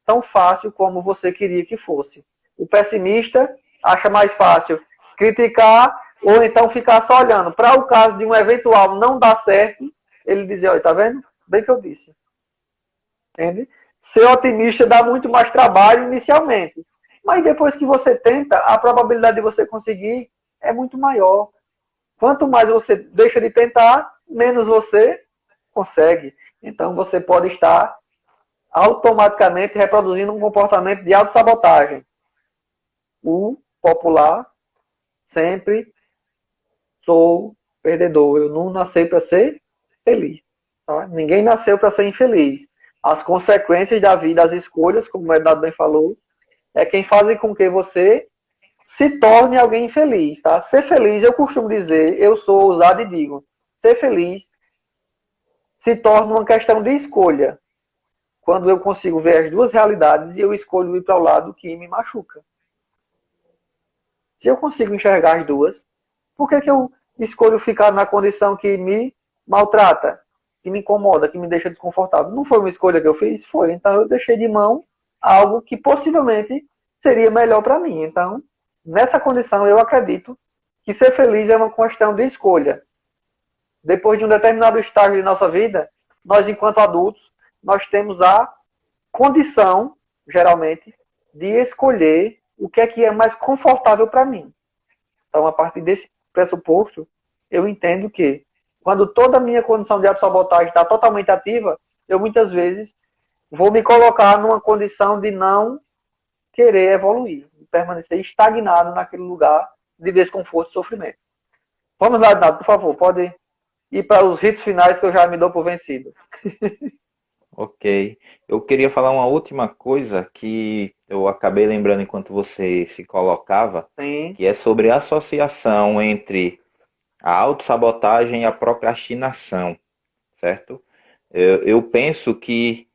A: tão fácil como você queria que fosse. O pessimista acha mais fácil criticar ou então ficar só olhando. Para o caso de um eventual não dar certo, ele dizer, olha, tá vendo? Bem que eu disse. Entende? Ser otimista dá muito mais trabalho inicialmente. Mas depois que você tenta, a probabilidade de você conseguir é muito maior. Quanto mais você deixa de tentar, menos você consegue. Então você pode estar automaticamente reproduzindo um comportamento de autossabotagem. O popular sempre sou perdedor. Eu não nasci para ser feliz. Tá? Ninguém nasceu para ser infeliz. As consequências da vida, as escolhas, como o Ednaldo bem falou, é quem fazem com que você se torne alguém infeliz. Tá? Ser feliz, eu costumo dizer, eu sou ousado e digo, ser feliz se torna uma questão de escolha. Quando eu consigo ver as duas realidades e eu escolho ir para o lado que me machuca. Se eu consigo enxergar as duas, por que eu escolho ficar na condição que me maltrata, que me incomoda, que me deixa desconfortável? Não foi uma escolha que eu fiz? Foi. Então eu deixei de mão algo que possivelmente seria melhor para mim. Então, nessa condição, eu acredito que ser feliz é uma questão de escolha. Depois de um determinado estágio de nossa vida, nós, enquanto adultos, nós temos a condição, geralmente, de escolher o que é mais confortável para mim. Então, a partir desse pressuposto, eu entendo que, quando toda a minha condição de autossabotagem está totalmente ativa, eu muitas vezes vou me colocar numa condição de não querer evoluir, de permanecer estagnado naquele lugar de desconforto e sofrimento. Vamos lá, Renato, por favor, pode ir para os hits finais que eu já me dou por vencido.
B: Ok. Eu queria falar uma última coisa que eu acabei lembrando enquanto você se colocava,
A: Sim,
B: que é sobre a associação entre a autossabotagem e a procrastinação, certo? Eu penso que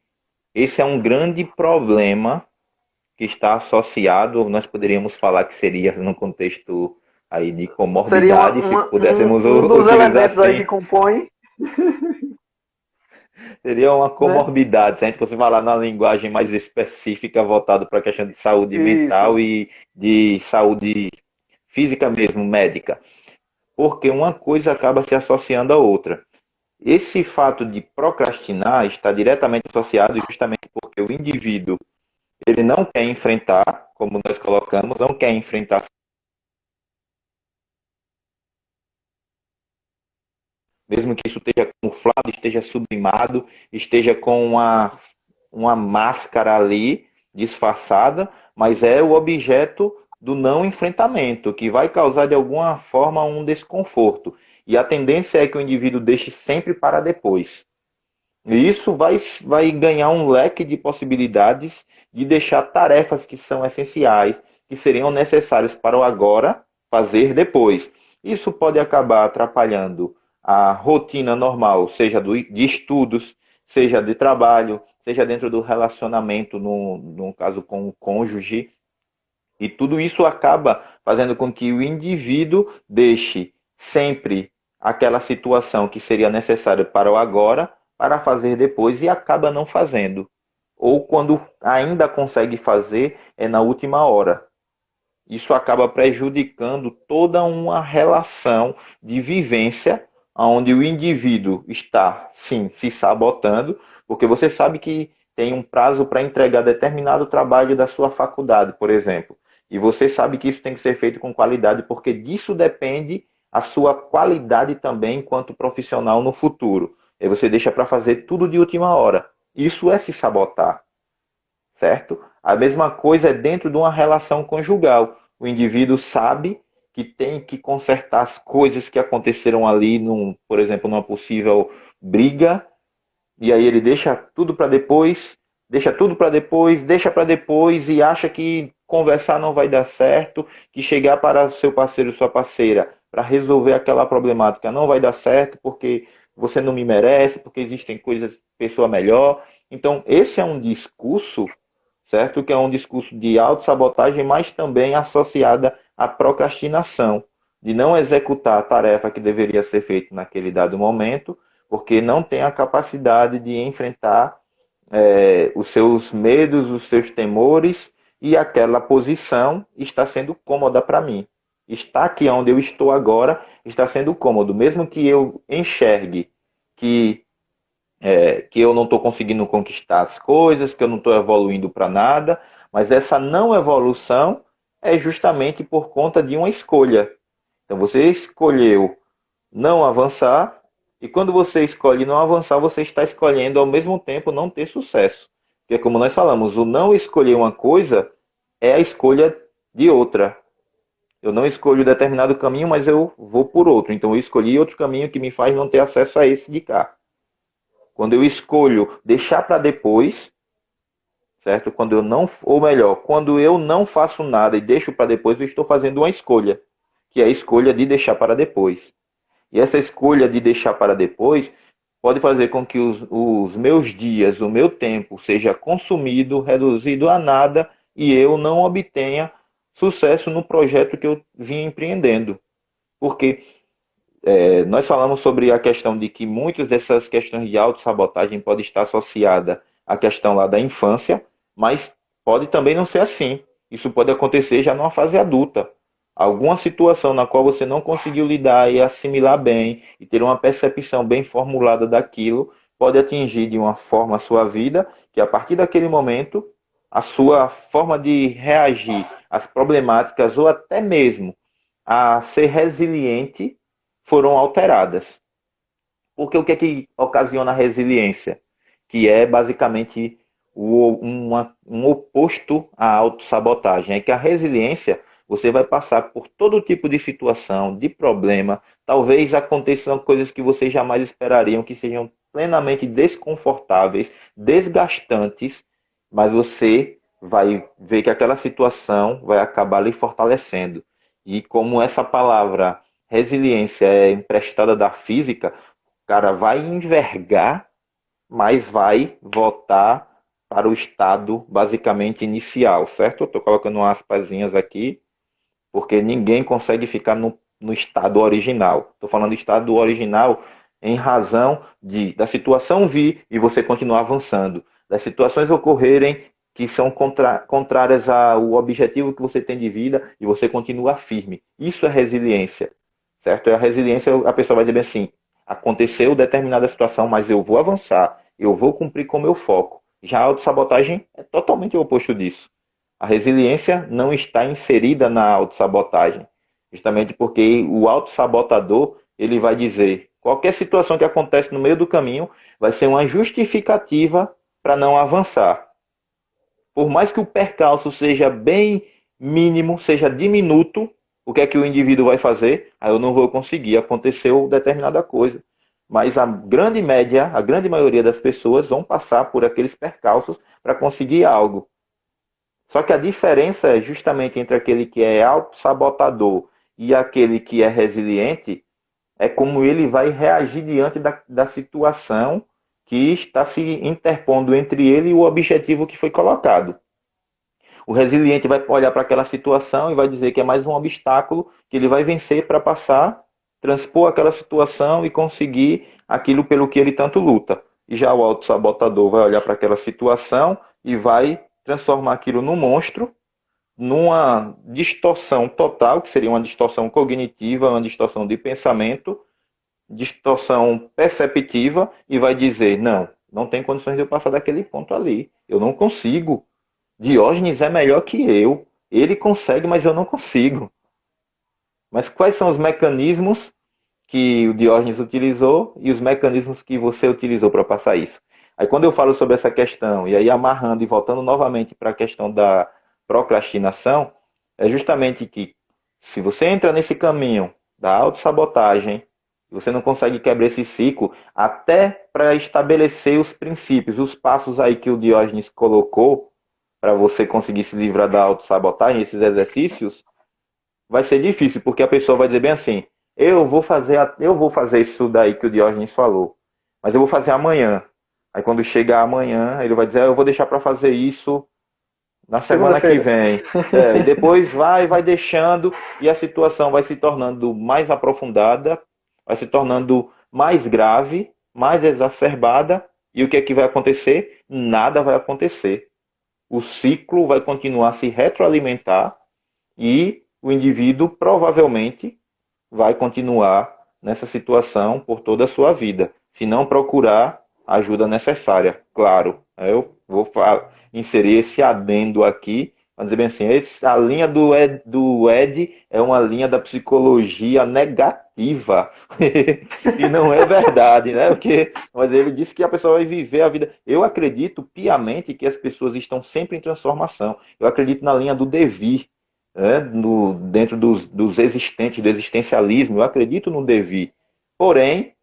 B: esse é um grande problema que está associado, nós poderíamos falar que seria no contexto aí de
A: seria
B: comorbidade, se pudéssemos
A: um dos
B: utilizar
A: elementos aí que
B: assim.
A: compõem,
B: Seria uma
A: né?
B: comorbidade, se a gente fosse falar na linguagem mais específica, voltado para a questão de saúde mental
A: Isso.
B: e de saúde física mesmo, médica. Porque uma coisa acaba se associando à outra. Esse fato de procrastinar está diretamente associado justamente porque o indivíduo ele não quer enfrentar, como nós colocamos, não quer enfrentar, mesmo que isso esteja camuflado, esteja sublimado, esteja com uma máscara ali, disfarçada, mas é o objeto do não enfrentamento, que vai causar de alguma forma um desconforto. E a tendência é que o indivíduo deixe sempre para depois. E isso vai ganhar um leque de possibilidades de deixar tarefas que são essenciais, que seriam necessárias para o agora, fazer depois. Isso pode acabar atrapalhando a rotina normal, seja de estudos, seja de trabalho, seja dentro do relacionamento, no caso com o cônjuge. E tudo isso acaba fazendo com que o indivíduo deixe sempre aquela situação que seria necessária para o agora, para fazer depois e acaba não fazendo. Ou quando ainda consegue fazer, é na última hora. Isso acaba prejudicando toda uma relação de vivência, onde o indivíduo está, sim, se sabotando, porque você sabe que tem um prazo para entregar determinado trabalho da sua faculdade, por exemplo. E você sabe que isso tem que ser feito com qualidade, porque disso depende a sua qualidade também enquanto profissional no futuro. E você deixa para fazer tudo de última hora. Isso é se sabotar, certo? A mesma coisa é dentro de uma relação conjugal. O indivíduo sabe que tem que consertar as coisas que aconteceram ali, por exemplo, numa possível briga, e aí ele deixa tudo para depois, deixa tudo para depois, deixa para depois e acha que conversar não vai dar certo, que chegar para seu parceiro ou sua parceira para resolver aquela problemática não vai dar certo porque você não me merece, porque existem coisas, pessoa melhor. Então, esse é um discurso, certo? Que é um discurso de autossabotagem, mas também associada à procrastinação, de não executar a tarefa que deveria ser feita naquele dado momento, porque não tem a capacidade de enfrentar os seus medos, os seus temores, e aquela posição está sendo cômoda para mim. Estar aqui onde eu estou agora está sendo cômodo, mesmo que eu enxergue que que eu não estou conseguindo conquistar as coisas, que eu não estou evoluindo para nada, mas essa não evolução é justamente por conta de uma escolha. Então você escolheu não avançar, e quando você escolhe não avançar, você está escolhendo ao mesmo tempo não ter sucesso. Porque como nós falamos, o não escolher uma coisa é a escolha de outra. Eu não escolho determinado caminho, mas eu vou por outro. Então eu escolhi outro caminho que me faz não ter acesso a esse de cá. Quando eu escolho deixar para depois, certo? Quando eu não, ou melhor, quando eu não faço nada e deixo para depois, eu estou fazendo uma escolha, que é a escolha de deixar para depois. E essa escolha de deixar para depois pode fazer com que os meus dias, o meu tempo seja consumido, reduzido a nada e eu não obtenha sucesso no projeto que eu vim empreendendo. Porque nós falamos sobre a questão de que muitas dessas questões de autossabotagem podem estar associadas à questão lá da infância, mas pode também não ser assim. Isso pode acontecer já numa fase adulta. Alguma situação na qual você não conseguiu lidar e assimilar bem e ter uma percepção bem formulada daquilo, pode atingir de uma forma a sua vida, que a partir daquele momento, a sua forma de reagir às problemáticas ou até mesmo a ser resiliente foram alteradas. Porque o que é que ocasiona a resiliência? Que é basicamente um oposto à autossabotagem. É que a resiliência, você vai passar por todo tipo de situação, de problema, talvez aconteçam coisas que vocês jamais esperariam, que sejam plenamente desconfortáveis, desgastantes, mas você vai ver que aquela situação vai acabar lhe fortalecendo. E como essa palavra resiliência é emprestada da física, o cara vai envergar, mas vai voltar para o estado basicamente inicial, certo? Eu estou colocando umas aspasinhas aqui, porque ninguém consegue ficar no estado original. Estou falando de estado original em razão da situação vir e você continuar avançando, das situações ocorrerem que são contrárias ao objetivo que você tem de vida e você continua firme. Isso é resiliência, certo? É a resiliência, a pessoa vai dizer bem assim, aconteceu determinada situação, mas eu vou avançar, eu vou cumprir com o meu foco. Já a autossabotagem é totalmente o oposto disso. A resiliência não está inserida na autossabotagem, justamente porque o autossabotador, ele vai dizer, qualquer situação que acontece no meio do caminho vai ser uma justificativa para não avançar. por mais que o percalço seja bem mínimo, seja diminuto, o que é que o indivíduo vai fazer? Aí eu não vou conseguir, aconteceu determinada coisa. Mas a grande média, a grande maioria das pessoas vão passar por aqueles percalços para conseguir algo. Só que a diferença é justamente entre aquele que é autossabotador e aquele que é resiliente, é como ele vai reagir diante da situação que está se interpondo entre ele e o objetivo que foi colocado. O resiliente vai olhar para aquela situação e vai dizer que é mais um obstáculo que ele vai vencer para passar, transpor aquela situação e conseguir aquilo pelo que ele tanto luta. E já o autossabotador vai olhar para aquela situação e vai transformar aquilo num monstro, numa distorção total, que seria uma distorção cognitiva, uma distorção de pensamento, distorção perceptiva, e vai dizer: não, não tem condições de eu passar daquele ponto ali. Eu não consigo. Diógenes é melhor que eu. Ele consegue, mas eu não consigo. Mas quais são os mecanismos que o Diógenes utilizou e os mecanismos que você utilizou para passar isso? Aí quando eu falo sobre essa questão, e aí amarrando e voltando novamente para a questão da procrastinação, é justamente que se você entra nesse caminho da autossabotagem, você não consegue quebrar esse ciclo, até para estabelecer os princípios, os passos aí que o Diógenes colocou, para você conseguir se livrar da autossabotagem, esses exercícios, vai ser difícil, porque a pessoa vai dizer bem assim: eu vou fazer isso daí que o Diógenes falou, mas eu vou fazer amanhã. Aí quando chegar amanhã, ele vai dizer: eu vou deixar para fazer isso na semana que
A: Segunda-feira.
B: vem. E depois vai deixando, e a situação vai se tornando mais aprofundada, vai se tornando mais grave, mais exacerbada, e o que é que vai acontecer? Nada vai acontecer. O ciclo vai continuar a se retroalimentar e o indivíduo provavelmente vai continuar nessa situação por toda a sua vida, se não procurar a ajuda necessária. Claro, eu vou inserir esse adendo aqui, para dizer bem assim: a linha do Ed é uma linha da psicologia negativa. E não é verdade, né? Mas ele disse que a pessoa vai viver a vida. Eu acredito piamente que as pessoas estão sempre em transformação. Eu acredito na linha do devir, né? Dentro dos existentes, do existencialismo, eu acredito no devir. Porém,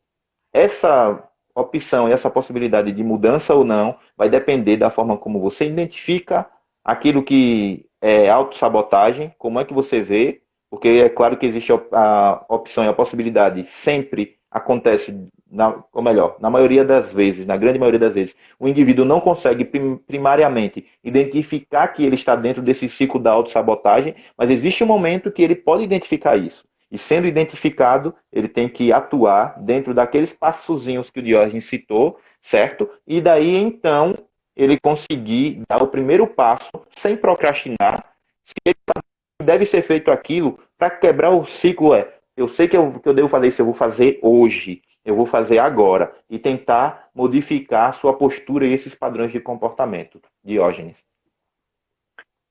B: essa opção e essa possibilidade de mudança ou não vai depender da forma como você identifica aquilo que é autossabotagem, como é que você vê, porque é claro que existe a opção e a possibilidade, sempre acontece, ou melhor, na maioria das vezes, na grande maioria das vezes, o indivíduo não consegue primariamente identificar que ele está dentro desse ciclo da autossabotagem, mas existe um momento que ele pode identificar isso. E sendo identificado, ele tem que atuar dentro daqueles passozinhos que o Diógenes citou, certo? E daí, então, ele conseguir dar o primeiro passo sem procrastinar. Se ele deve ser feito aquilo, para quebrar o ciclo eu sei que eu devo fazer isso, eu vou fazer hoje, eu vou fazer agora. E tentar modificar a sua postura e esses padrões de comportamento. Diógenes.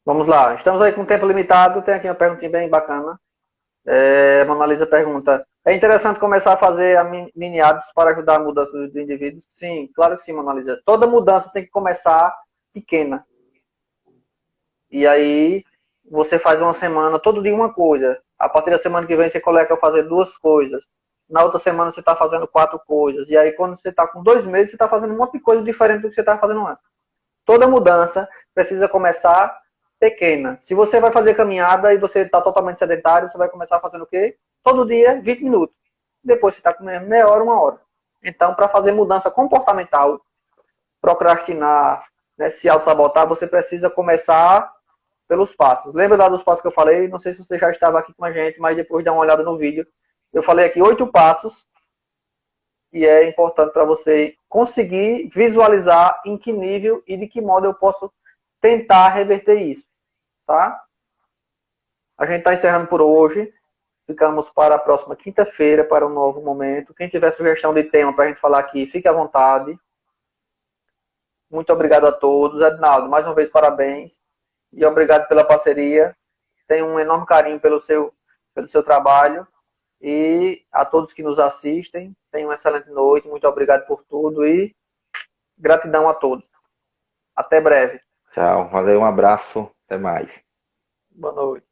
A: Vamos lá, estamos aí com tempo limitado. Tem aqui uma perguntinha bem bacana. Mona Lisa pergunta: é interessante começar a fazer mini hábitos para ajudar a mudança do indivíduo? Sim, claro que sim, Mona Lisa. Toda mudança tem que começar pequena. E aí você faz uma semana, todo dia uma coisa. A partir da semana que vem você coloca a fazer 2 coisas. Na outra semana você está fazendo 4 coisas. E aí quando você está com 2 meses, você está fazendo um monte de coisa diferente do que você estava fazendo antes. Toda mudança precisa começar pequena. Se você vai fazer caminhada e você está totalmente sedentário, você vai começar fazendo o quê? Todo dia, 20 minutos. Depois você está comendo meia hora, 1 hora. Então, para fazer mudança comportamental, procrastinar, né, se auto-sabotar, você precisa começar pelos passos. Lembra lá dos passos que eu falei? Não sei se você já estava aqui com a gente, mas depois dá uma olhada no vídeo. Eu falei aqui 8 passos e é importante para você conseguir visualizar em que nível e de que modo eu posso tentar reverter isso, tá? A gente está encerrando por hoje. Ficamos para a próxima quinta-feira para um novo momento. Quem tiver sugestão de tema para a gente falar aqui, fique à vontade. Muito obrigado a todos. Ednaldo, mais uma vez parabéns. E obrigado pela parceria. Tenho um enorme carinho pelo seu trabalho. E a todos que nos assistem, tenham uma excelente noite. Muito obrigado por tudo e gratidão a todos. Até breve.
B: Tchau, valeu, um abraço, até mais.
A: Boa noite.